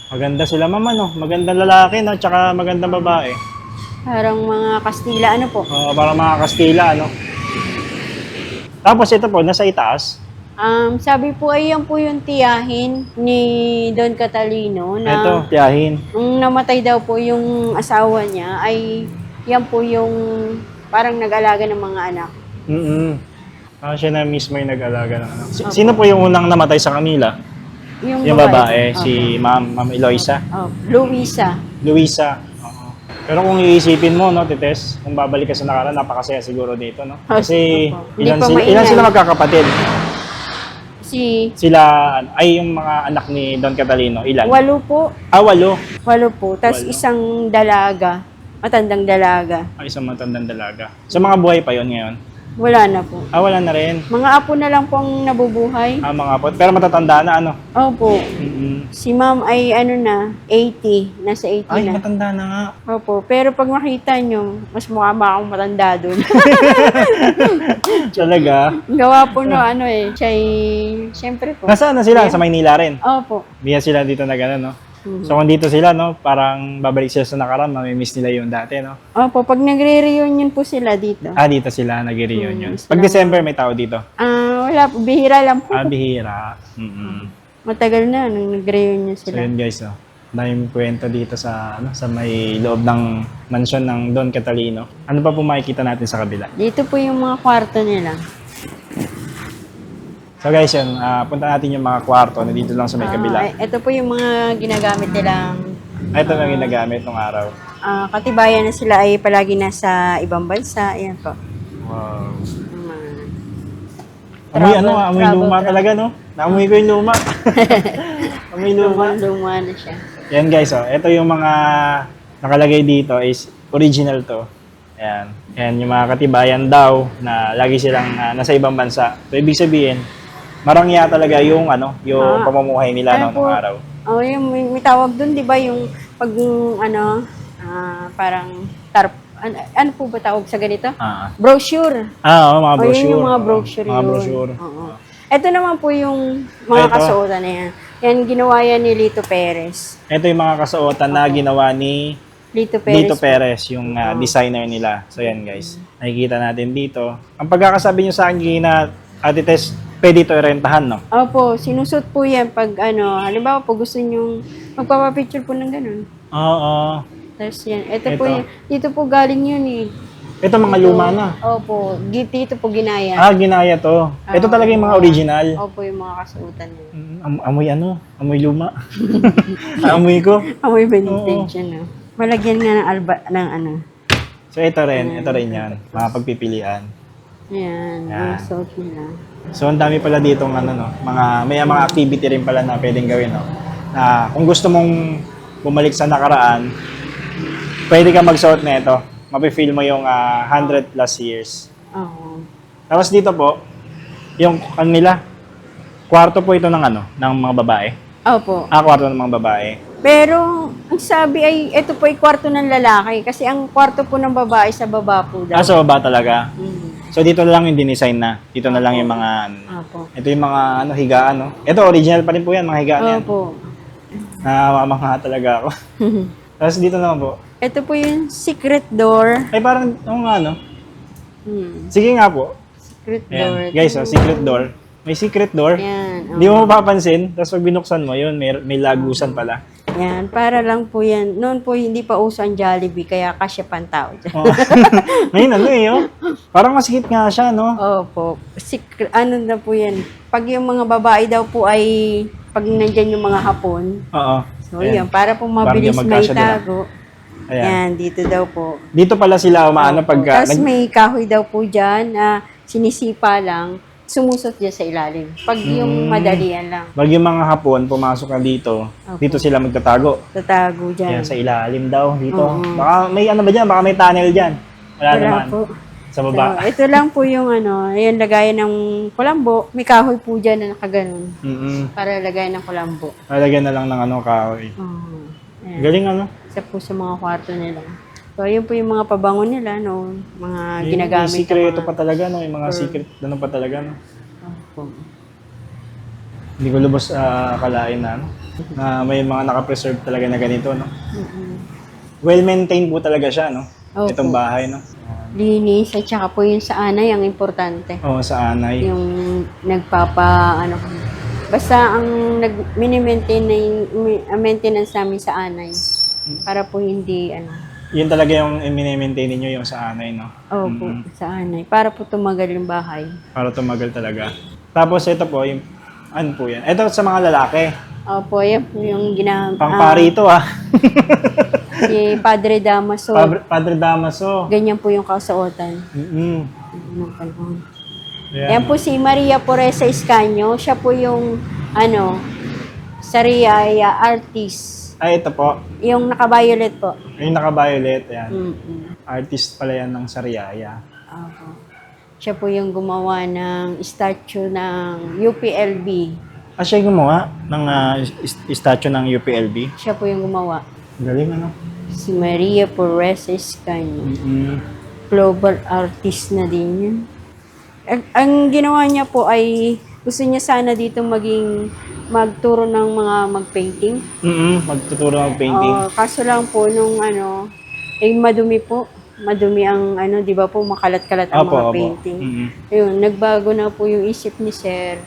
[SPEAKER 2] Maganda sila mama, no? Magandang lalaki, no? Tsaka magandang babae.
[SPEAKER 1] Parang mga Kastila, ano po?
[SPEAKER 2] Para mga Kastila, no? Tapos ito po, nasa itaas.
[SPEAKER 1] Sabi po ay yan po yung tiyahin ni Don Catalino
[SPEAKER 2] Ito,
[SPEAKER 1] na
[SPEAKER 2] tiyahin.
[SPEAKER 1] nung namatay daw po yung asawa niya ay yan po yung parang nag-alaga ng mga anak.
[SPEAKER 2] Siya na mismo yung nag-alaga ng anak. Sino po yung unang namatay sa kanila? Yung babae,
[SPEAKER 1] Opo.
[SPEAKER 2] si Ma'am Eloisa.
[SPEAKER 1] Luisa.
[SPEAKER 2] Luisa. Oo. Pero kung iisipin mo, no, Tites, kung babalik ka sa nakaraan, napakasaya siguro dito, no? Kasi
[SPEAKER 1] Opo. Hindi pa
[SPEAKER 2] ilan
[SPEAKER 1] maingay.
[SPEAKER 2] sila magkakapatid?
[SPEAKER 1] Sila
[SPEAKER 2] Ay yung mga anak ni Don Catalino, ilan?
[SPEAKER 1] 8 po.
[SPEAKER 2] 8.
[SPEAKER 1] 8 po. Tapos
[SPEAKER 2] Walo.
[SPEAKER 1] isang dalaga. Matandang dalaga.
[SPEAKER 2] Ay, isang matandang dalaga. So mga buhay pa yon ngayon?
[SPEAKER 1] Wala na po.
[SPEAKER 2] Wala na rin.
[SPEAKER 1] Mga apo na lang pong nabubuhay.
[SPEAKER 2] Mga po. Pero matatanda na, ano?
[SPEAKER 1] Opo.
[SPEAKER 2] Mm-mm.
[SPEAKER 1] Si ma'am ay ano na, 80. Nasa 80
[SPEAKER 2] Ay,
[SPEAKER 1] na.
[SPEAKER 2] matanda na nga.
[SPEAKER 1] Opo. Pero pag makita nyo, mas mukha ba akong matanda doon.
[SPEAKER 2] Talaga.
[SPEAKER 1] Gawa po no, ano eh. Siya siyempre po.
[SPEAKER 2] Nasaan na sila? Sa Maynila rin.
[SPEAKER 1] Opo.
[SPEAKER 2] Biya sila dito na gano'n, no?
[SPEAKER 1] Mhm.
[SPEAKER 2] So kung dito sila, no, parang babalik sila sa nakaraan, mamimiss nila yung dati, no?
[SPEAKER 1] Opo. Pag nagre-reunion po sila dito.
[SPEAKER 2] Dito sila nag-reunion.
[SPEAKER 1] Mm,
[SPEAKER 2] Pag
[SPEAKER 1] sila-
[SPEAKER 2] December, may tao dito.
[SPEAKER 1] Wala po. Bihira lang po.
[SPEAKER 2] Bihira. Mm-mm.
[SPEAKER 1] Matagal na nung nag-reunion
[SPEAKER 2] So
[SPEAKER 1] sila.
[SPEAKER 2] yun guys, no? Daming kwento dito sa sa may loob ng mansyon ng Don Catalino. Ano pa po makikita natin sa kabila?
[SPEAKER 1] Dito po yung mga kwarto nila.
[SPEAKER 2] So guys, yun, punta natin yung mga kwarto na dito lang sa may kabila.
[SPEAKER 1] Ito po yung mga ginagamit nilang
[SPEAKER 2] Ito lang yung ginagamit nung araw.
[SPEAKER 1] katibayan na sila ay palagi nasa ibang bansa. Ayan po.
[SPEAKER 2] Wow.
[SPEAKER 1] Yung mga
[SPEAKER 2] Amoy amoy
[SPEAKER 1] travel,
[SPEAKER 2] luma talaga, no? Naamoy ko yung luma. Amoy luma.
[SPEAKER 1] luma na siya.
[SPEAKER 2] Yan guys, ito yung mga nakalagay dito is original to. Ayan. Yan yung mga katibayan daw na lagi silang nasa ibang bansa. So ibig sabihin, marangya talaga yung yung pamumuhay nila
[SPEAKER 1] Ano
[SPEAKER 2] nung
[SPEAKER 1] po?
[SPEAKER 2] araw.
[SPEAKER 1] Yung may tawag doon, 'di ba, yung pag parang ano po ba tawag sa ganito? Brochure.
[SPEAKER 2] Mga
[SPEAKER 1] O,
[SPEAKER 2] brochure.
[SPEAKER 1] yun yung mga brochure
[SPEAKER 2] Mga
[SPEAKER 1] yun.
[SPEAKER 2] brochure.
[SPEAKER 1] Oo. Ito naman po yung mga
[SPEAKER 2] Ito.
[SPEAKER 1] kasuotan na yan. Yan, ginawa yan ni Lito Perez.
[SPEAKER 2] Ito yung mga kasuotan na ginawa ni
[SPEAKER 1] Lito Perez.
[SPEAKER 2] Lito Perez, yung designer nila. So yan guys, nakikita natin dito. Ang pagkakasabi nyo sa akin na Ate Tess, pwede ito irentahan, no?
[SPEAKER 1] Opo, sinusot po yan pag halimbawa po gusto nyong magpapapicture po ng ganun.
[SPEAKER 2] Oo.
[SPEAKER 1] Tapos yan, ito po
[SPEAKER 2] Ito.
[SPEAKER 1] yan. Dito po galing yun eh.
[SPEAKER 2] Ito mga luma na.
[SPEAKER 1] Opo, dito po ginaya.
[SPEAKER 2] Ginaya to. Ito talaga yung mga original.
[SPEAKER 1] Opo, yung mga kasuotan niya.
[SPEAKER 2] Amoy amoy luma. Amoy ko.
[SPEAKER 1] Amoy vintage yan, no? Malagyan nga ng
[SPEAKER 2] So ito rin yan, mga pagpipilian.
[SPEAKER 1] Yan, ang suot nila.
[SPEAKER 2] So ang dami pala ditong may mga activity rin pala na pwedeng gawin, no. Na kung gusto mong bumalik sa nakaraan, pwede ka magsuot nito. Mapi-feel mo yung 100 plus years.
[SPEAKER 1] Oo.
[SPEAKER 2] Tapos dito po, yung nila, kwarto po ito ng ng mga babae.
[SPEAKER 1] Opo.
[SPEAKER 2] Kwarto ng mga babae.
[SPEAKER 1] Pero, ang sabi ay, ito po ay kwarto ng lalaki. Kasi ang kwarto po ng babae sa baba po daw.
[SPEAKER 2] Sa baba talaga.
[SPEAKER 1] Mm.
[SPEAKER 2] So dito na lang yung dinesign na. Dito na lang yung mga
[SPEAKER 1] Opo.
[SPEAKER 2] ito yung mga higaan, no. Ito original pa rin po yan, mga higaan yan.
[SPEAKER 1] Opo.
[SPEAKER 2] Namamangha talaga ako. Tapos dito naman po.
[SPEAKER 1] Ito po yung secret door.
[SPEAKER 2] Ay parang no. Sige nga po.
[SPEAKER 1] Secret door.
[SPEAKER 2] Ayan. Guys, secret door. May secret door.
[SPEAKER 1] Yan.
[SPEAKER 2] Hindi mo mapapansin. Tapos pag binuksan mo, yun, may lagusan pala.
[SPEAKER 1] Yan. Para lang po yan. Noon po hindi pa uso ang Jollibee. Kaya kasya pang tao dyan.
[SPEAKER 2] Oh. Ngayon Parang masikip nga siya, no?
[SPEAKER 1] Opo. Secret, na po yan. Pag yung mga babae daw po ay, pag nandyan yung mga hapon,
[SPEAKER 2] Oo.
[SPEAKER 1] so yan, para po mabilis
[SPEAKER 2] Parang
[SPEAKER 1] may
[SPEAKER 2] magkasya din,
[SPEAKER 1] tago.
[SPEAKER 2] Ayan.
[SPEAKER 1] Yan, dito daw po.
[SPEAKER 2] Dito pala sila umaano pag
[SPEAKER 1] Tapos may kahoy daw po dyan na sinisipa lang, sumusot dyan sa ilalim. Pag yung madalian lang,
[SPEAKER 2] pag yung mga hapon pumasok na dito, dito sila magtatago.
[SPEAKER 1] tatago dyan.
[SPEAKER 2] Ayan, sa ilalim daw dito.
[SPEAKER 1] Oo.
[SPEAKER 2] Baka may ba dyan? Baka may tunnel dyan. Wala
[SPEAKER 1] Wala
[SPEAKER 2] naman.
[SPEAKER 1] po.
[SPEAKER 2] Sa baba.
[SPEAKER 1] So, ito lang po yung ayan, lagayan ng kulambo. May kahoy po dyan na nakaganon. Para lagayan ng kulambo.
[SPEAKER 2] Lalagyan na lang ng kahoy.
[SPEAKER 1] Ayan.
[SPEAKER 2] Galing
[SPEAKER 1] Isa po sa mga kwarto nila. So, ayun po yung mga pabango nila, no? Mga ginagamit
[SPEAKER 2] May sikreto
[SPEAKER 1] ng
[SPEAKER 2] pa talaga, no? Yung mga secret, pa talaga, no?
[SPEAKER 1] Opo.
[SPEAKER 2] Hindi ko lubos akalain na, na may mga nakapreserve talaga na ganito, no? Well-maintained po talaga siya, no?
[SPEAKER 1] Opo.
[SPEAKER 2] Itong bahay, no?
[SPEAKER 1] Linis, at saka po yung sa anay, ang importante.
[SPEAKER 2] Oo, sa anay.
[SPEAKER 1] Yung basta ang maintenance namin sa anay. Para po hindi,
[SPEAKER 2] Yun talaga yung mini-maintain ninyo yung sa anay, no?
[SPEAKER 1] Opo, sa anay. Para po tumagal yung bahay.
[SPEAKER 2] Para tumagal talaga. Tapos ito po, yung, ano po yan? Ito sa mga lalaki.
[SPEAKER 1] Opo, yan po yung
[SPEAKER 2] Pangpari ito,
[SPEAKER 1] si Padre Damaso.
[SPEAKER 2] Padre Damaso.
[SPEAKER 1] Ganyan po yung kasuotan. Nung panahon.
[SPEAKER 2] Ayan.
[SPEAKER 1] Yan po si Maria Poresa Escanio. Siya po yung, Sariaya artist.
[SPEAKER 2] Ay, ito po.
[SPEAKER 1] Yung naka-violet po.
[SPEAKER 2] Yung naka-violet, yan.
[SPEAKER 1] Mm-mm.
[SPEAKER 2] Artist pala yan ng Sariaya.
[SPEAKER 1] Opo. Siya po yung gumawa ng statue ng UPLB.
[SPEAKER 2] Siya yung gumawa ng statue ng UPLB.
[SPEAKER 1] Siya po yung gumawa.
[SPEAKER 2] Galing, ano?
[SPEAKER 1] Si Maria Poresa Escanio. Global artist na din yun. Ang ginawa niya po ay gusto niya sana dito magturo ng mga mag-painting.
[SPEAKER 2] Magtuturo ng painting.
[SPEAKER 1] Kaso lang po nung madumi po. Madumi ang di ba po makalat-kalat ang mga painting. Ayun, nagbago na po yung isip ni Sir.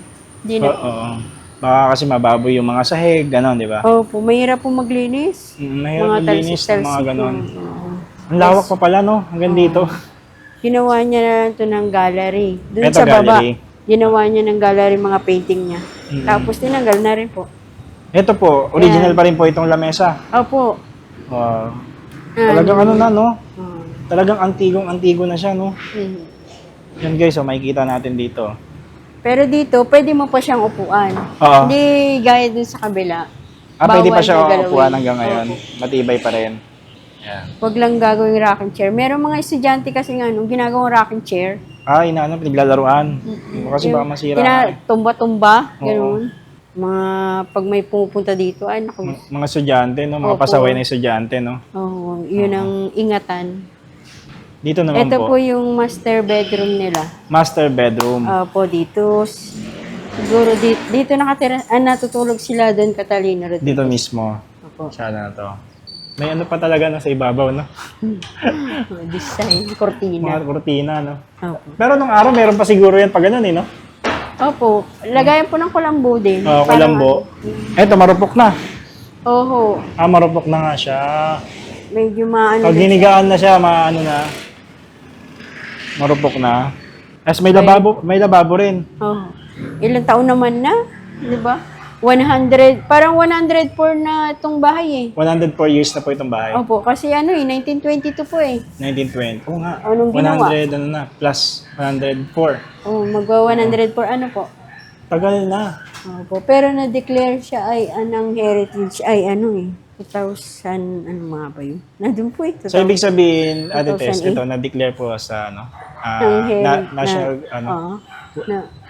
[SPEAKER 2] Oo. Baka kasi mababoy yung mga sahig, gano'n, di ba?
[SPEAKER 1] Opo, mahirap po maglinis.
[SPEAKER 2] Mahirap maglinis ng mga gano'n. Ang
[SPEAKER 1] Oo.
[SPEAKER 2] lawak pa pala, no? Hanggang dito.
[SPEAKER 1] Ginawa niya na ito ng gallery. Doon
[SPEAKER 2] Ito,
[SPEAKER 1] sa baba.
[SPEAKER 2] gallery.
[SPEAKER 1] Ginawa niya ng gallery mga painting niya.
[SPEAKER 2] Mm.
[SPEAKER 1] Tapos tinanggal na rin po.
[SPEAKER 2] Ito po, original pa rin po itong lamesa.
[SPEAKER 1] Opo.
[SPEAKER 2] Wow. Talagang ano na, no?
[SPEAKER 1] Ah,
[SPEAKER 2] Talagang antigong-antigo na siya, no?
[SPEAKER 1] mhm.
[SPEAKER 2] Yan guys, so makikita natin dito.
[SPEAKER 1] Pero dito, pwede mo pa siyang upuan.
[SPEAKER 2] Oo.
[SPEAKER 1] Hindi gaya dun sa kabila.
[SPEAKER 2] Pwede pa
[SPEAKER 1] Bawal
[SPEAKER 2] siya
[SPEAKER 1] na galawin.
[SPEAKER 2] upuan hanggang ngayon.
[SPEAKER 1] Opo.
[SPEAKER 2] Matibay pa rin. Yan.
[SPEAKER 1] Wag lang gagawing rocking chair. Meron mga estudyante kasi nga nung ginagawang rocking chair.
[SPEAKER 2] Inaano, pinaglalaruan. Kasi baka masira.
[SPEAKER 1] Tumba-tumba,
[SPEAKER 2] Oo.
[SPEAKER 1] gano'n. Mga pag may pumupunta dito, ay naku.
[SPEAKER 2] Mga estudyante, no? Mga
[SPEAKER 1] Opo.
[SPEAKER 2] pasaway na estudyante, no?
[SPEAKER 1] Oh, yun ang ingatan.
[SPEAKER 2] Dito naman
[SPEAKER 1] Ito
[SPEAKER 2] po,
[SPEAKER 1] po yung master bedroom nila.
[SPEAKER 2] master bedroom.
[SPEAKER 1] Po dito. Siguro dito nakatira, natutulog sila doon, Catalina Rodriguez.
[SPEAKER 2] Dito mismo.
[SPEAKER 1] Opo.
[SPEAKER 2] Sana na to. May ano pa talaga na sa ibabaw, no?
[SPEAKER 1] Design, cortina.
[SPEAKER 2] Mga kortina, no?
[SPEAKER 1] Opo.
[SPEAKER 2] Pero nung araw, meron pa siguro yan pag ganun, eh, no?
[SPEAKER 1] Opo. Lagayan po ng kulambo din.
[SPEAKER 2] Kulambo. Eto, marupok na.
[SPEAKER 1] Oho.
[SPEAKER 2] Marupok na nga siya.
[SPEAKER 1] Medyo maano.
[SPEAKER 2] Pag hinigaan na siya, maano na. Marupok na. As may lababo rin.
[SPEAKER 1] Oh. Ilang taon naman na, 'di ba? 100, parang 104 na itong bahay eh.
[SPEAKER 2] 104 years na po itong bahay.
[SPEAKER 1] Opo, kasi 1922 po eh.
[SPEAKER 2] 1920. Oo nga.
[SPEAKER 1] Anong ginawa?
[SPEAKER 2] 100, ano na, plus 104.
[SPEAKER 1] Oh, magwa 104 ano po?
[SPEAKER 2] Tagal na.
[SPEAKER 1] Opo, pero na-declare siya ay anong heritage ay ano eh. 2000, ano mga ba yun? Nandun po eh.
[SPEAKER 2] So, ibig sabihin, Ate Tess,
[SPEAKER 1] 2008.
[SPEAKER 2] ito, na-declare po sa, national,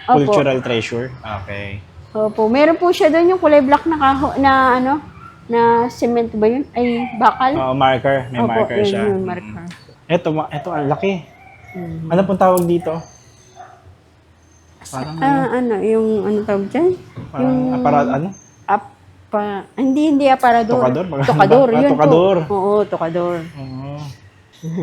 [SPEAKER 2] cultural treasure. Okay.
[SPEAKER 1] Opo, meron po siya doon yung kulay black na na cement ba yun? Ay, bakal?
[SPEAKER 2] Marker. May
[SPEAKER 1] Opo,
[SPEAKER 2] marker
[SPEAKER 1] yun,
[SPEAKER 2] siya.
[SPEAKER 1] yun, marker.
[SPEAKER 2] Ito, ang laki.
[SPEAKER 1] Mhm.
[SPEAKER 2] Ano pong tawag dito? Parang,
[SPEAKER 1] Yung tawag dyan?
[SPEAKER 2] parang
[SPEAKER 1] Hindi aparador.
[SPEAKER 2] Tokador?
[SPEAKER 1] Tokador, yun
[SPEAKER 2] Tokador.
[SPEAKER 1] po. Oo, tokador.
[SPEAKER 2] Oo.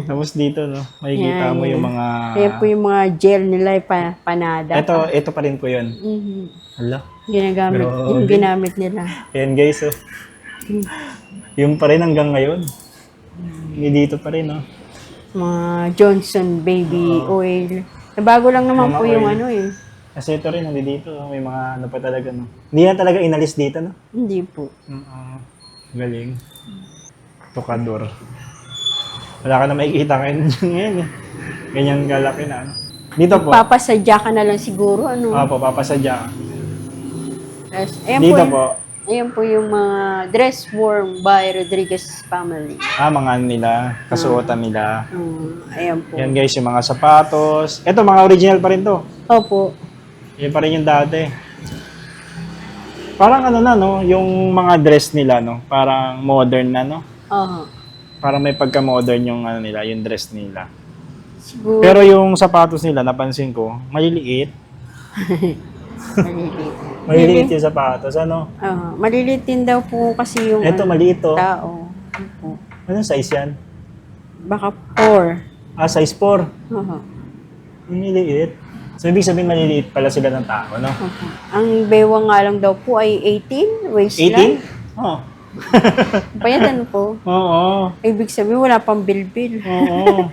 [SPEAKER 2] Tapos dito, no, makikita mo yung mga...
[SPEAKER 1] Kaya po yung mga gel nila, panada.
[SPEAKER 2] Ito pa rin po yun.
[SPEAKER 1] Mhm.
[SPEAKER 2] Hala.
[SPEAKER 1] Ginagamit,
[SPEAKER 2] Grabe.
[SPEAKER 1] yung ginamit nila.
[SPEAKER 2] Ayan guys, oh. Yung pa rin hanggang ngayon. Hindi dito pa rin, no.
[SPEAKER 1] Mga Johnson baby oil. Bago lang naman
[SPEAKER 2] Mga
[SPEAKER 1] po yung
[SPEAKER 2] oil. Kasi ito rin, nandito, may mga ano pa talaga, no. Hindi na talaga inalis dito, no.
[SPEAKER 1] Hindi po.
[SPEAKER 2] Galing. Tokador. Wala ka na makikita ngayon, eh. Ganyan kalaki na, ano. Dito po.
[SPEAKER 1] Papasadya ka na lang siguro, ano.
[SPEAKER 2] Opo, papasadya.
[SPEAKER 1] Tapos, ayan
[SPEAKER 2] Dito
[SPEAKER 1] po.
[SPEAKER 2] po.
[SPEAKER 1] Ayan po yung mga dress worn by Rodriguez family.
[SPEAKER 2] Mga ano nila, kasuotan nila.
[SPEAKER 1] Ayan po.
[SPEAKER 2] Yan guys, yung mga sapatos. Ito, mga original pa rin to.
[SPEAKER 1] Opo.
[SPEAKER 2] Yan pa rin yung dati. Parang ano na, no? Yung mga dress nila, no? Parang modern na, no?
[SPEAKER 1] Aha.
[SPEAKER 2] Parang may pagka-modern yung ano nila, yung dress nila.
[SPEAKER 1] Siguro.
[SPEAKER 2] Pero yung sapatos nila, napansin ko, maliliit.
[SPEAKER 1] Maliliit.
[SPEAKER 2] Maliliit yung sapatos, ano?
[SPEAKER 1] Maliliit din daw po kasi yung
[SPEAKER 2] Ito, maliit to.
[SPEAKER 1] tao. Opo.
[SPEAKER 2] Anong size yan?
[SPEAKER 1] Baka 4.
[SPEAKER 2] Size 4.
[SPEAKER 1] Aha.
[SPEAKER 2] Maliliit. So, ibig sabihin maliliit pala sila ng tao, no?
[SPEAKER 1] Opo. Ang bewang nga lang daw po ay 18, waistline.
[SPEAKER 2] 18? Oo.
[SPEAKER 1] Payadan po.
[SPEAKER 2] Oo.
[SPEAKER 1] Ibig sabihin wala pang bilbil.
[SPEAKER 2] Oo.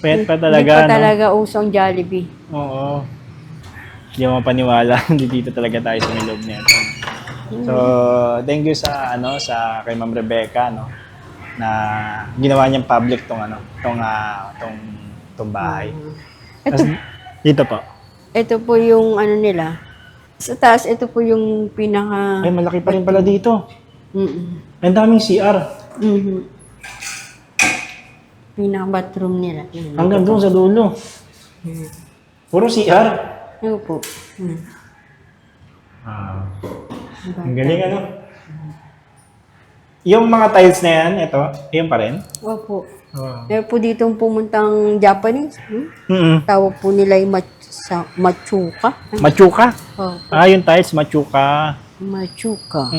[SPEAKER 2] Pet pa
[SPEAKER 1] Hindi
[SPEAKER 2] talaga,
[SPEAKER 1] pa
[SPEAKER 2] no?
[SPEAKER 1] talaga usong Jollibee.
[SPEAKER 2] Oo. Hindi mo mapaniwala. Hindi dito talaga tayo sa may loob nito. So, thank you sa kay Ma'am Rebecca, no, na ginawa niyang public tong bahay.
[SPEAKER 1] Ito,
[SPEAKER 2] Dito po.
[SPEAKER 1] ito po yung ano nila. Sa taas, ito po yung pinaka...
[SPEAKER 2] Ay, malaki pa rin pala dito.
[SPEAKER 1] Mm-mm.
[SPEAKER 2] Ang daming CR.
[SPEAKER 1] Mhm. Pinaka-bathroom nila. Yun.
[SPEAKER 2] Hanggang doon sa dulo. Puro CR.
[SPEAKER 1] Ano po?
[SPEAKER 2] Ang galing, ano? Yung mga tiles na yan, ito, yun pa rin.
[SPEAKER 1] Opo.
[SPEAKER 2] Oh.
[SPEAKER 1] Meron po ditong pumuntang Japanese. Tawag po nila yung Machuka.
[SPEAKER 2] Machuka.
[SPEAKER 1] Oh,
[SPEAKER 2] Yung tiles, machuka.
[SPEAKER 1] Machuka.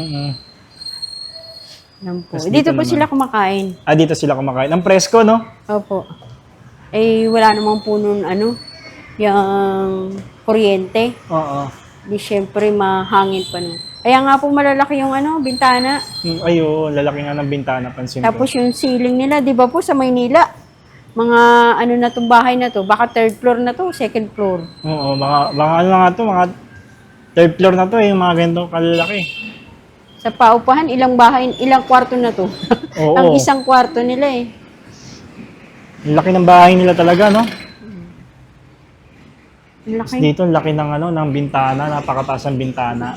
[SPEAKER 1] Yan po.
[SPEAKER 2] Tas
[SPEAKER 1] Dito
[SPEAKER 2] dito
[SPEAKER 1] po
[SPEAKER 2] naman.
[SPEAKER 1] sila kumakain.
[SPEAKER 2] Dito sila kumakain. Ang presko, no?
[SPEAKER 1] Opo. Wala namang po nun, yung kuryente.
[SPEAKER 2] Oo.
[SPEAKER 1] Di syempre mahangin pa nun. Kaya nga po malalaki yung bintana.
[SPEAKER 2] Ayun, lalaki nga ng bintana, pansin ko.
[SPEAKER 1] Tapos yung ceiling nila, di ba po sa Maynila? mga ano na itong bahay na to, baka third floor na to, second floor.
[SPEAKER 2] Oo, mga ano nga to, mga third floor na to yung mga ganito kalalaki.
[SPEAKER 1] Sa paupahan, ilang bahay, ilang kwarto na to.
[SPEAKER 2] Oo.
[SPEAKER 1] Ang isang kwarto nila eh.
[SPEAKER 2] Ang laki ng bahay nila talaga, no?
[SPEAKER 1] Ang
[SPEAKER 2] Tapos
[SPEAKER 1] laki.
[SPEAKER 2] dito, ang laki ng ano, ng bintana, napakataas ng bintana.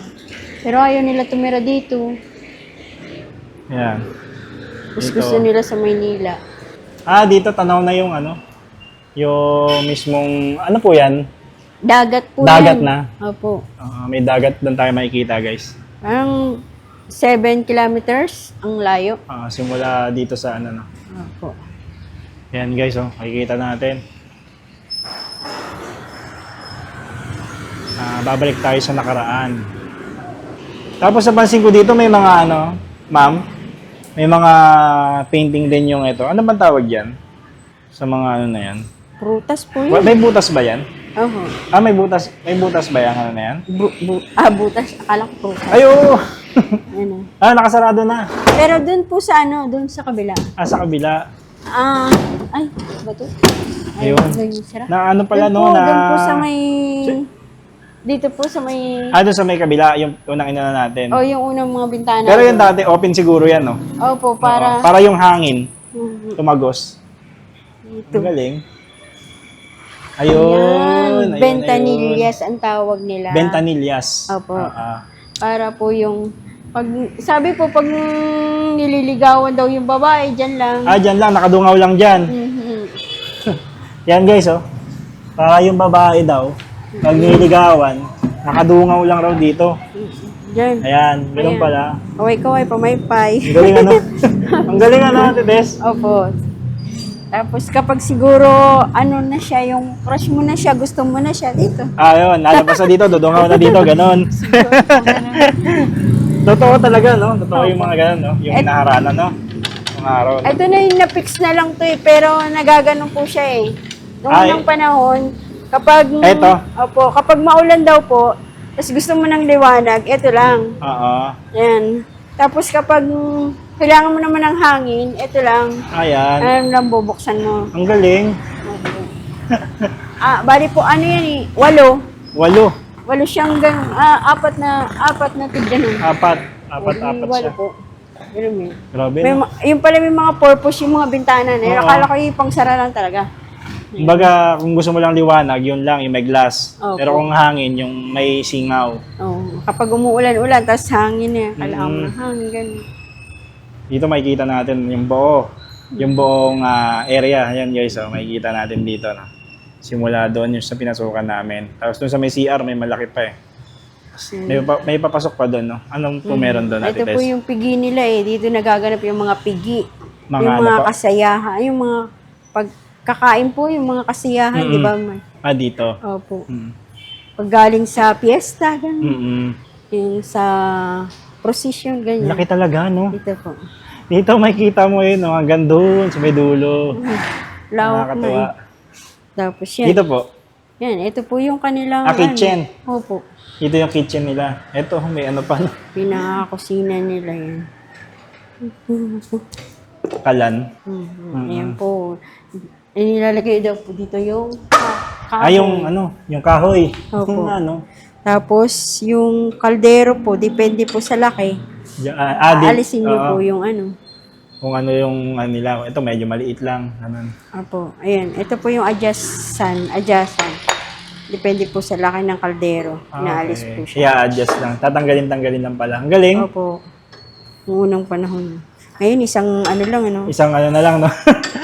[SPEAKER 1] Pero ayaw nila tumira dito.
[SPEAKER 2] Yan.
[SPEAKER 1] Mas
[SPEAKER 2] Dito.
[SPEAKER 1] gusto nila sa Maynila.
[SPEAKER 2] Dito tanaw na yung ano, yung mismong, ano po yan?
[SPEAKER 1] Dagat po
[SPEAKER 2] Dagat
[SPEAKER 1] yan.
[SPEAKER 2] na.
[SPEAKER 1] Opo.
[SPEAKER 2] May dagat doon tayo makikita, guys.
[SPEAKER 1] Parang 7 kilometers ang layo.
[SPEAKER 2] Simula dito sa ano, no.
[SPEAKER 1] Opo.
[SPEAKER 2] Yan, guys, oh, makikita natin. Babalik tayo sa nakaraan. Tapos napansin ko dito may mga ano, ma'am, may mga painting din yung ito. Ano bang tawag yan? Sa mga ano na yan?
[SPEAKER 1] Prutas po yun.
[SPEAKER 2] May butas ba yan?
[SPEAKER 1] Oho.
[SPEAKER 2] May butas ba yan? Ano na yan?
[SPEAKER 1] Butas. Akala ko prutas.
[SPEAKER 2] Ay, oo!
[SPEAKER 1] Ano.
[SPEAKER 2] Nakasarado na.
[SPEAKER 1] Pero dun po sa ano, dun sa kabila.
[SPEAKER 2] Sa kabila.
[SPEAKER 1] Ay, ba to?
[SPEAKER 2] Ayun.
[SPEAKER 1] Ganyan sira.
[SPEAKER 2] Na ano pala,
[SPEAKER 1] Dun
[SPEAKER 2] no?
[SPEAKER 1] po,
[SPEAKER 2] Na...
[SPEAKER 1] dun po sa may... Dito po sa may...
[SPEAKER 2] doon sa may kabila, yung unang ina natin.
[SPEAKER 1] Oh, yung unang mga bintana.
[SPEAKER 2] Pero yung dati, open siguro yan, no?
[SPEAKER 1] Opo, para...
[SPEAKER 2] Oo, para yung hangin,
[SPEAKER 1] Mhm.
[SPEAKER 2] tumagos.
[SPEAKER 1] Dito.
[SPEAKER 2] Ang galing.
[SPEAKER 1] Ayan. Bentanillas ang tawag nila.
[SPEAKER 2] Bentanillas.
[SPEAKER 1] Opo.
[SPEAKER 2] Ah.
[SPEAKER 1] Para po yung... Sabi po, pag nililigawan daw yung babae, dyan lang.
[SPEAKER 2] Dyan lang, nakadungaw lang dyan.
[SPEAKER 1] Mhm.
[SPEAKER 2] Yan guys, oh. Para yung babae daw, pag nililigawan, nakadungaw lang raw dito.
[SPEAKER 1] Dyan.
[SPEAKER 2] Ayan, ganun
[SPEAKER 1] Ayan.
[SPEAKER 2] pala.
[SPEAKER 1] Kaway-kaway, pamaypay.
[SPEAKER 2] Ang galing ano? Ang galing ano, Ate Bes?
[SPEAKER 1] Opo. Tapos kapag siguro, ano na siya, yung crush mo na siya, gusto mo na siya dito.
[SPEAKER 2] Yun, lalabas na dito, dudungaw na dito, ganun. Totoo talaga, no? Totoo yung mga ganun, no? Yung inaharana, no? Mga araw. No?
[SPEAKER 1] Ito na yung na-fix na lang to eh, pero nagaganon po siya eh. Noong
[SPEAKER 2] Ay.
[SPEAKER 1] unang panahon, kapag...
[SPEAKER 2] Eto.
[SPEAKER 1] Opo, kapag maulan daw po, tapos gusto mo ng liwanag, ito lang.
[SPEAKER 2] Oo.
[SPEAKER 1] Yan. Tapos kapag kailangan mo naman ng hangin, ito lang.
[SPEAKER 2] Ayan.
[SPEAKER 1] Ano lang bubuksan mo.
[SPEAKER 2] Ang galing.
[SPEAKER 1] Bali po, ano yan eh, 8.
[SPEAKER 2] 8.
[SPEAKER 1] 8 siyang ganun. 4 na tignan.
[SPEAKER 2] Apat
[SPEAKER 1] Walo
[SPEAKER 2] siya.
[SPEAKER 1] po. Ganun eh.
[SPEAKER 2] Grabe,
[SPEAKER 1] May,
[SPEAKER 2] no?
[SPEAKER 1] yung pala may mga purpose yung mga bintana na yun.
[SPEAKER 2] Oo.
[SPEAKER 1] Akala ko yung pangsara lang talaga.
[SPEAKER 2] Kumbaga, kung gusto mo lang liwanag, yun lang, yung may glass.
[SPEAKER 1] Opo.
[SPEAKER 2] Pero kung hangin, yung may singaw.
[SPEAKER 1] Oh, kapag umuulan-ulan, tapos hangin na. Kailangan mo
[SPEAKER 2] Mm.
[SPEAKER 1] ng hangin, ganun.
[SPEAKER 2] Dito makikita natin yung buo. Yung buong area. Ayan guys, makikita natin dito. No? Simula doon yung sa pinasukan namin. Tapos doon sa may CR, may malaki pa eh. May papasok pa doon, no? Anong po meron doon, Ate
[SPEAKER 1] Ito po
[SPEAKER 2] Tess?
[SPEAKER 1] yung pigi nila eh. Dito nagaganap yung mga pigi.
[SPEAKER 2] Mga
[SPEAKER 1] yung
[SPEAKER 2] ano
[SPEAKER 1] mga
[SPEAKER 2] po?
[SPEAKER 1] kasayahan. Yung mga pagkakain po, yung mga kasiyahan, di ba?
[SPEAKER 2] Dito.
[SPEAKER 1] Opo.
[SPEAKER 2] Mm.
[SPEAKER 1] Pag galing sa fiesta, ganun.
[SPEAKER 2] Mm-mm.
[SPEAKER 1] Yung sa procession, ganyan.
[SPEAKER 2] Laki talaga, no?
[SPEAKER 1] Dito po.
[SPEAKER 2] Dito makikita mo yun, no? Hanggang doon, sa may dulo.
[SPEAKER 1] Lawak na
[SPEAKER 2] Nakakatuwa.
[SPEAKER 1] eh. Tapos yan.
[SPEAKER 2] Dito po.
[SPEAKER 1] Yan, ito po yung kanilang...
[SPEAKER 2] Kitchen.
[SPEAKER 1] Opo.
[SPEAKER 2] Dito yung kitchen nila. Ito, may ano pa, no?
[SPEAKER 1] Pinakakusina nila yan.
[SPEAKER 2] Kalan.
[SPEAKER 1] Ayan po. Nilalagay daw po dito yung
[SPEAKER 2] Yung ano, yung kahoy.
[SPEAKER 1] Opo.
[SPEAKER 2] Yung ano.
[SPEAKER 1] Tapos yung kaldero po, depende po sa laki. Aalisin niyo po yung ano.
[SPEAKER 2] Kung ano yung nila. Ito medyo maliit lang. Ganun.
[SPEAKER 1] Opo. Ayan. Ito po yung adjacent. Depende po sa laki ng kaldero. Inaalis po siya.
[SPEAKER 2] I-adjust lang. Tatanggalin lang pala. Ang galing.
[SPEAKER 1] Opo. Noong unang panahon. Ngayon, isang ano lang, ano.
[SPEAKER 2] Isang ano na lang, no?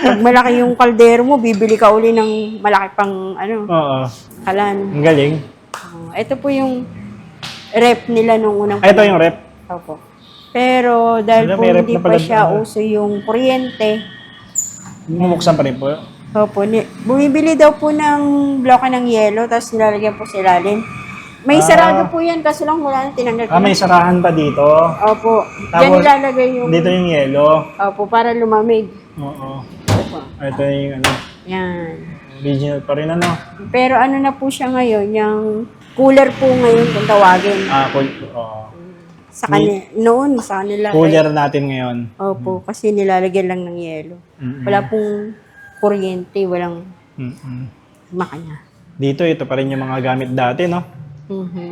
[SPEAKER 1] Pag malaki yung kaldero mo, bibili ka uli ng malaki pang, ano,
[SPEAKER 2] Oo.
[SPEAKER 1] kalan.
[SPEAKER 2] Ang galing.
[SPEAKER 1] Ito po yung rep nila nung unang
[SPEAKER 2] Ito yung rep.
[SPEAKER 1] Opo. Pero dahil
[SPEAKER 2] Wala,
[SPEAKER 1] po
[SPEAKER 2] may rep
[SPEAKER 1] hindi
[SPEAKER 2] na
[SPEAKER 1] pa
[SPEAKER 2] pala
[SPEAKER 1] siya
[SPEAKER 2] doon.
[SPEAKER 1] uso yung kuryente,
[SPEAKER 2] Bumuksan pa rin po.
[SPEAKER 1] opo, bumibili daw po ng bloke ng yelo, tapos nilalagyan po sa ilalim. May sarado po yan, kaso lang wala na tinanggal ko.
[SPEAKER 2] May sarahan pa dito.
[SPEAKER 1] Opo. Diyan
[SPEAKER 2] Tapos,
[SPEAKER 1] nilalagay yung...
[SPEAKER 2] Dito yung yelo.
[SPEAKER 1] Opo, para lumamig.
[SPEAKER 2] Oo.
[SPEAKER 1] Opo.
[SPEAKER 2] Ito yung ano.
[SPEAKER 1] Yan.
[SPEAKER 2] Original pa rin ano.
[SPEAKER 1] Pero ano na po siya ngayon, yung cooler po ngayon kung tawagin.
[SPEAKER 2] Cool. Oo.
[SPEAKER 1] Sa noon, sa kanila.
[SPEAKER 2] Cooler natin ngayon.
[SPEAKER 1] Opo, kasi nilalagyan lang ng yelo.
[SPEAKER 2] Mm-mm.
[SPEAKER 1] Wala pong kuryente, walang
[SPEAKER 2] Mm-mm.
[SPEAKER 1] makina.
[SPEAKER 2] Dito, ito pa rin yung mga gamit dati, no?
[SPEAKER 1] Mhm.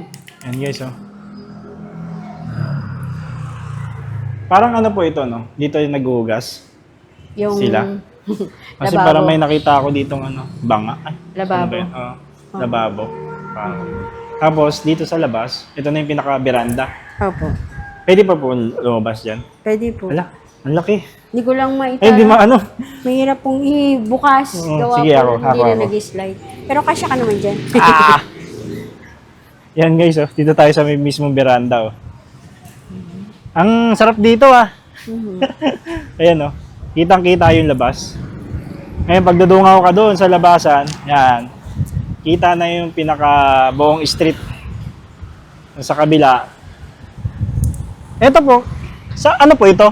[SPEAKER 2] Yan guys, oh. Parang ano po ito, no? Dito yung naghuhugas.
[SPEAKER 1] Yung
[SPEAKER 2] Sila? Kasi
[SPEAKER 1] lababo.
[SPEAKER 2] parang may nakita ako ditong ano, banga. Ay,
[SPEAKER 1] Lababo.
[SPEAKER 2] ano ba yun? Lababo. Parang. Tapos, dito sa labas, ito na yung pinaka-veranda.
[SPEAKER 1] Opo.
[SPEAKER 2] Pwede pa po lumabas dyan.
[SPEAKER 1] Pwede po.
[SPEAKER 2] Ala, ang laki.
[SPEAKER 1] Hindi ko lang
[SPEAKER 2] Ay, hindi maano.
[SPEAKER 1] Mahirap pong ibukas.
[SPEAKER 2] Oo,
[SPEAKER 1] Gawa
[SPEAKER 2] sige,
[SPEAKER 1] po,
[SPEAKER 2] ako,
[SPEAKER 1] hindi na
[SPEAKER 2] ako.
[SPEAKER 1] nag-slide. Pero kasya ka naman dyan.
[SPEAKER 2] Ah! Yan guys, oh. Dito tayo sa may mismong veranda, oh. Ang sarap dito, ah.
[SPEAKER 1] Mhm.
[SPEAKER 2] Ayan, oh. Kitang-kita yung labas. Ngayon, pag dadungaw ka doon sa labasan, yan. Kita na yung pinaka buong street. Sa kabila. Ito po. Sa ano po ito?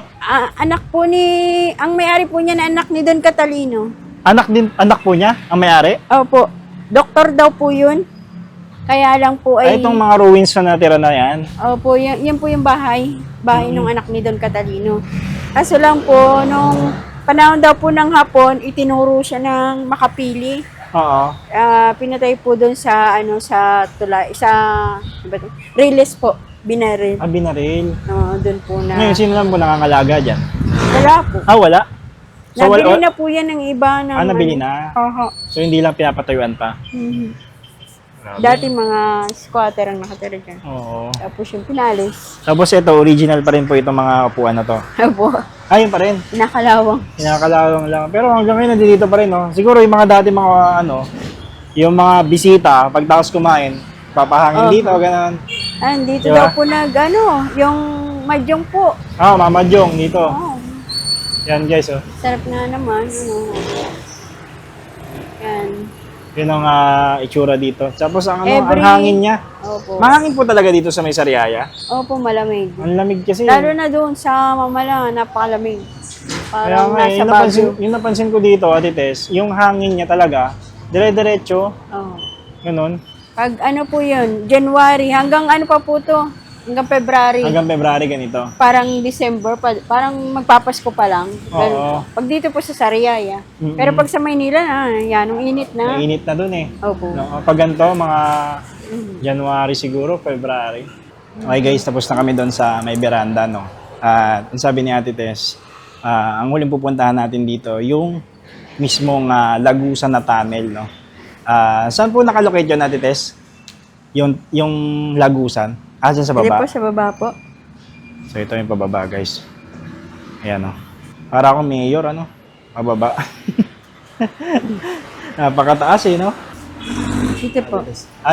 [SPEAKER 1] Anak po ang may-ari po niya na anak ni Don Catalino.
[SPEAKER 2] Anak po niya, ang may-ari?
[SPEAKER 1] Opo. Doktor daw po yun. Kaya lang po
[SPEAKER 2] Ay,
[SPEAKER 1] ay...
[SPEAKER 2] itong mga ruins na natira na yan.
[SPEAKER 1] Opo, yan po yung bahay. Bahay ng anak ni Don Catalino. Kaso lang po, nung panahon daw po ng hapon, itinuro siya ng makapili.
[SPEAKER 2] Oo.
[SPEAKER 1] Pinatay po doon sa, sa tulay, sa, ano ba to? Riles po. Binaril.
[SPEAKER 2] Ah, binaril.
[SPEAKER 1] Doon po na...
[SPEAKER 2] Ngayon, sino lang po nangangalaga dyan?
[SPEAKER 1] Wala po.
[SPEAKER 2] Ah, wala? So,
[SPEAKER 1] Nabili na po yan ng iba. Ng,
[SPEAKER 2] nabili na.
[SPEAKER 1] Oho.
[SPEAKER 2] So, hindi lang pinapatayuan pa.
[SPEAKER 1] Mhm.
[SPEAKER 2] Grabe.
[SPEAKER 1] Dati mga squatter ang nakatira dyan.
[SPEAKER 2] Oo.
[SPEAKER 1] Tapos yung pinalis.
[SPEAKER 2] Tapos ito, original pa rin po itong mga upuan na to.
[SPEAKER 1] Opo.
[SPEAKER 2] Ayun pa rin.
[SPEAKER 1] Nakalawang.
[SPEAKER 2] Kinakalawang lang. Pero hanggang ngayon, nandito pa rin, no? Siguro yung mga dati mga, yung mga bisita, pagtapos kumain, papahangin
[SPEAKER 1] Oo.
[SPEAKER 2] dito, gano'n.
[SPEAKER 1] Dito
[SPEAKER 2] Diba?
[SPEAKER 1] daw po yung madyong po.
[SPEAKER 2] Ah, Mama Jong, dito.
[SPEAKER 1] Oh,
[SPEAKER 2] Yan, guys, oh.
[SPEAKER 1] sarap na naman. Yan.
[SPEAKER 2] Yun ang itsura dito. Tapos ang, ang
[SPEAKER 1] Every-
[SPEAKER 2] hangin niya.
[SPEAKER 1] Opo.
[SPEAKER 2] Mahangin po talaga dito sa may Sariaya.
[SPEAKER 1] Opo, malamig.
[SPEAKER 2] Ang lamig kasi.
[SPEAKER 1] Lalo na doon sa Mamala, napakalamig.
[SPEAKER 2] Kaya
[SPEAKER 1] Parang
[SPEAKER 2] nga,
[SPEAKER 1] nasa
[SPEAKER 2] yung napansin ko dito, Ate Tess, yung hangin niya talaga, dire-diretso,
[SPEAKER 1] Oh.
[SPEAKER 2] ganun,
[SPEAKER 1] Pag ano po yun, January, hanggang ano pa po to? Hanggang February.
[SPEAKER 2] hanggang February ganito.
[SPEAKER 1] Parang December, parang magpapasko pa lang.
[SPEAKER 2] Oo.
[SPEAKER 1] Pag dito po sa Sariaya.
[SPEAKER 2] Mm-mm.
[SPEAKER 1] Pero pag sa Maynila, yan, ang init na.
[SPEAKER 2] Mainit na dun eh.
[SPEAKER 1] Opo.
[SPEAKER 2] No, pag ganito, mga January siguro, February. Okay guys, tapos na kami doon sa may veranda, no. At ang sabi ni Ate Tess, ang huling pupuntahan natin dito, yung mismong Lagusan na tunnel, no. Saan po nakalocate yun, Ate Tess? Yung Lagusan? Dyan sa
[SPEAKER 1] Hindi
[SPEAKER 2] baba?
[SPEAKER 1] po, sa baba po.
[SPEAKER 2] So ito yung pababa, guys. Ayan, no. Para akong mayor, ano? Pababa. Napakataas eh, no?
[SPEAKER 1] Dito po.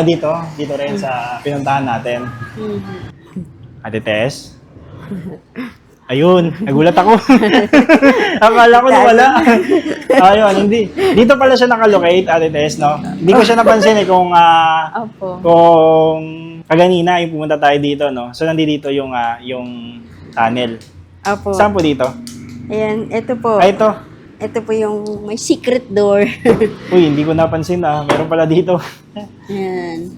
[SPEAKER 2] Dito. Dito rin sa pinuntahan natin.
[SPEAKER 1] Mhm.
[SPEAKER 2] Ate Tess. Ayun, nagulat ako. Akala ko nawala. Ayun, hindi. Dito pala siya nakalocate, Ate Tess, no? Hindi ko siya napansin eh kung
[SPEAKER 1] Opo.
[SPEAKER 2] kaganina yung pumunta tayo dito, no? So nandito yung tunnel.
[SPEAKER 1] Opo.
[SPEAKER 2] Saan po dito?
[SPEAKER 1] Ayan, ito po.
[SPEAKER 2] Ay, ito.
[SPEAKER 1] Ito po yung may secret door.
[SPEAKER 2] Uy, hindi ko napansin meron pala dito.
[SPEAKER 1] Ayan.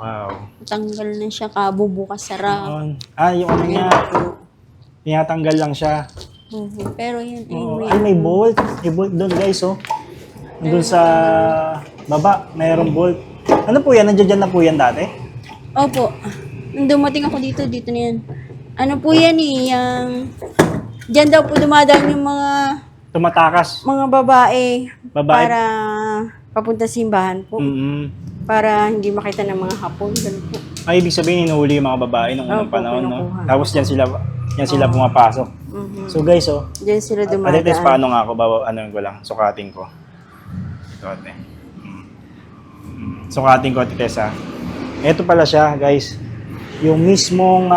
[SPEAKER 2] Wow.
[SPEAKER 1] Tanggal na siya, kabubukas sarap.
[SPEAKER 2] Yun. Yung ano niya,
[SPEAKER 1] Ayan po.
[SPEAKER 2] tinatanggal lang siya.
[SPEAKER 1] Pero yun,
[SPEAKER 2] Oo. Ay, may bolt. May bolt doon, guys, oh. Doon sa baba, mayroong bolt. Ano po yan? Nandiyan dyan na po yan dati?
[SPEAKER 1] Opo. Nung dumating ako dito na yan. Ano po yan Diyan daw po dumadaan yung
[SPEAKER 2] Tumatakas.
[SPEAKER 1] mga babae.
[SPEAKER 2] Babae?
[SPEAKER 1] Para papunta sa simbahan po.
[SPEAKER 2] Mm-mm.
[SPEAKER 1] Para hindi makita ng mga hapon. Ganun po.
[SPEAKER 2] Ay, ibig sabihin, inuhuli yung mga babae nung unang
[SPEAKER 1] Opo,
[SPEAKER 2] panahon, no?
[SPEAKER 1] kinukuha.
[SPEAKER 2] Tapos dyan sila pumapasok.
[SPEAKER 1] Mhm.
[SPEAKER 2] So, guys, oh.
[SPEAKER 1] Diyan sila
[SPEAKER 2] Ate
[SPEAKER 1] dumadaan.
[SPEAKER 2] Tess, paano nga ako? Ko lang. Sukatin ko. Sukatin. Sukatin ko, Ate Tess, ha. Ito pala siya, guys. Yung mismong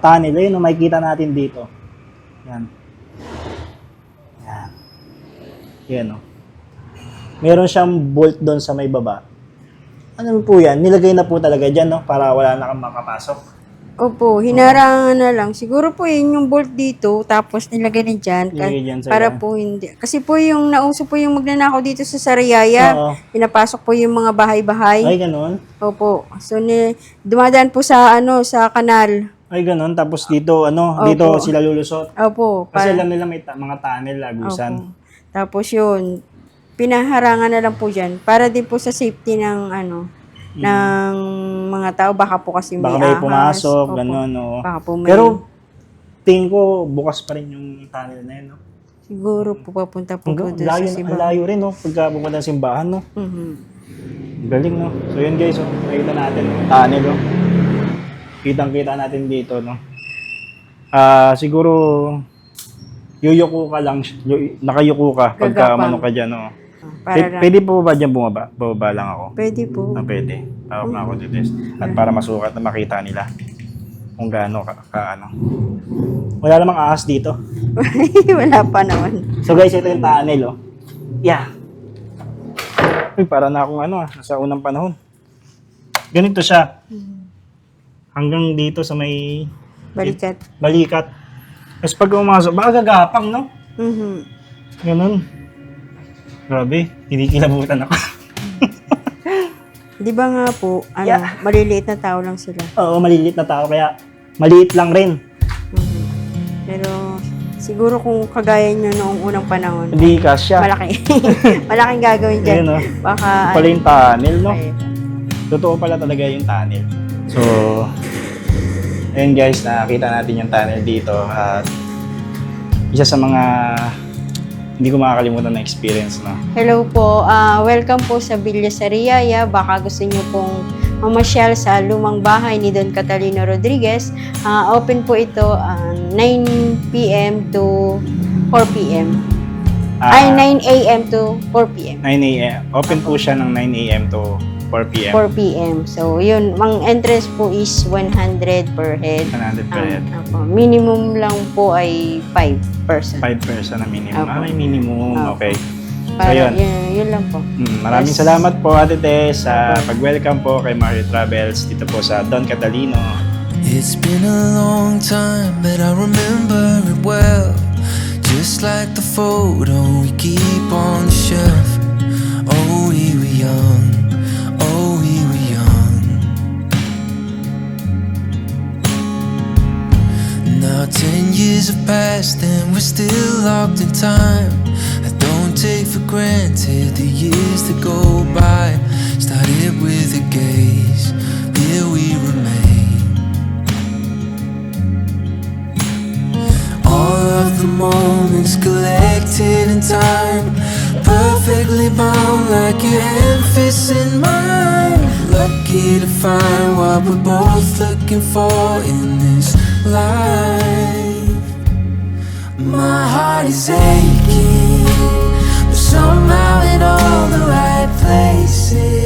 [SPEAKER 2] tunnel, yun, no, makikita natin dito. Yan. Yan. Yan, no. Meron siyang bolt doon sa may baba. Ano po yan? Nilagay na po talaga dyan, no? Para wala na kang makapasok.
[SPEAKER 1] Opo, hinarangan na lang. Siguro po yun yung bolt dito, tapos nilagay na dyan.
[SPEAKER 2] Nilagay dyan sa
[SPEAKER 1] Para
[SPEAKER 2] yan.
[SPEAKER 1] po hindi. Kasi po yung nauso po yung magnanakaw dito sa Sariaya.
[SPEAKER 2] Oo.
[SPEAKER 1] Pinapasok po yung mga bahay-bahay.
[SPEAKER 2] Ay, ganun.
[SPEAKER 1] Opo. So, dumadaan po sa, sa kanal.
[SPEAKER 2] Ay, ganun. Tapos dito,
[SPEAKER 1] Opo.
[SPEAKER 2] dito sila lulusot.
[SPEAKER 1] Opo.
[SPEAKER 2] Kasi alam nila may mga tunnel, agusan.
[SPEAKER 1] Opo. Tapos yun, pinaharangan na lang po dyan para din po sa safety ng ng mga tao. Baka po kasi
[SPEAKER 2] Baka
[SPEAKER 1] may
[SPEAKER 2] may
[SPEAKER 1] ahas.
[SPEAKER 2] pumasok,
[SPEAKER 1] Opo.
[SPEAKER 2] ganun, oo.
[SPEAKER 1] Baka po may...
[SPEAKER 2] Pero, tingin ko, bukas pa rin yung tunnel na yun, no?
[SPEAKER 1] siguro po papunta po po doon sa
[SPEAKER 2] Layo,
[SPEAKER 1] Cebu.
[SPEAKER 2] ang layo rin, no? Pagka pumunta ng simbahan, no?
[SPEAKER 1] Mhm.
[SPEAKER 2] Galing, no? So, yun guys, nakita natin yung tunnel, no? Kitang-kita natin dito, no? Siguro, yuyuko ka lang, nakayuko ka pagka
[SPEAKER 1] Gagapang.
[SPEAKER 2] ka dyan, no?
[SPEAKER 1] Para lang.
[SPEAKER 2] Pwede po ba dyan bumaba? Bababa lang ako.
[SPEAKER 1] Pwede po.
[SPEAKER 2] Pwede. Tawag na ako dito. At para masukat na makita nila kung gaano ano. Wala namang ahas dito.
[SPEAKER 1] Wala pa naman.
[SPEAKER 2] So guys, ito yung tunnel, oh. Yeah. Uy, para na akong sa unang panahon. Ganito siya. Hanggang dito sa may
[SPEAKER 1] Balikat.
[SPEAKER 2] balikat. Tapos pag umasok, baka gagapang, no?
[SPEAKER 1] Mhm.
[SPEAKER 2] Ganun. Grabe, kinikilabutan ako.
[SPEAKER 1] Di ba nga po,
[SPEAKER 2] Yeah.
[SPEAKER 1] maliliit na tao lang sila.
[SPEAKER 2] Oo, maliliit na tao, kaya maliit lang rin.
[SPEAKER 1] Mhm. Pero siguro kung kagaya nyo noong unang panahon,
[SPEAKER 2] Hindi kasya.
[SPEAKER 1] malaki. Malaking gagawin dyan.
[SPEAKER 2] Ayun, no?
[SPEAKER 1] Baka
[SPEAKER 2] Pala yung tunnel, no?
[SPEAKER 1] ay,
[SPEAKER 2] Totoo pala talaga yung tunnel. So, ayun guys, nakita natin yung tunnel dito at isa sa mga hindi ko makakalimutan na experience, no?
[SPEAKER 1] hello po, welcome po sa Villa Sariaya. Baka gusto nyo pong mamasyal sa lumang bahay ni Don Catalino Rodriguez. Open po ito 9 p.m. to 4 p.m. Ay, 9 a.m. to 4 p.m.
[SPEAKER 2] 9 a.m. Open po siya ng 9 a.m. to 4 p.m.
[SPEAKER 1] 4 p.m. So, yun, ang entrance po is 100 per head.
[SPEAKER 2] 100 per head.
[SPEAKER 1] Apo. Minimum lang po ay 5 person.
[SPEAKER 2] 5 person na minimum.
[SPEAKER 1] Opo.
[SPEAKER 2] May minimum.
[SPEAKER 1] Opo.
[SPEAKER 2] Okay.
[SPEAKER 1] Para,
[SPEAKER 2] yun.
[SPEAKER 1] yun lang po.
[SPEAKER 2] Maraming
[SPEAKER 1] Yes.
[SPEAKER 2] salamat po, Ate Tess, sa pag-welcome po kay Mario Travels dito po sa Don Catalino.
[SPEAKER 4] It's been a long time, but I remember it well. Just like the photo we keep on the shelf. Oh, we were young. Oh, we were young. Now 10 years have passed and we're still locked in time. I don't take for granted the years that go by. Started with a gaze, here we remain. All of the moments collected in time, perfectly bound like your hand fits in mine. Lucky to find what we're both looking for in this life. My heart is aching, but somehow in all the right places.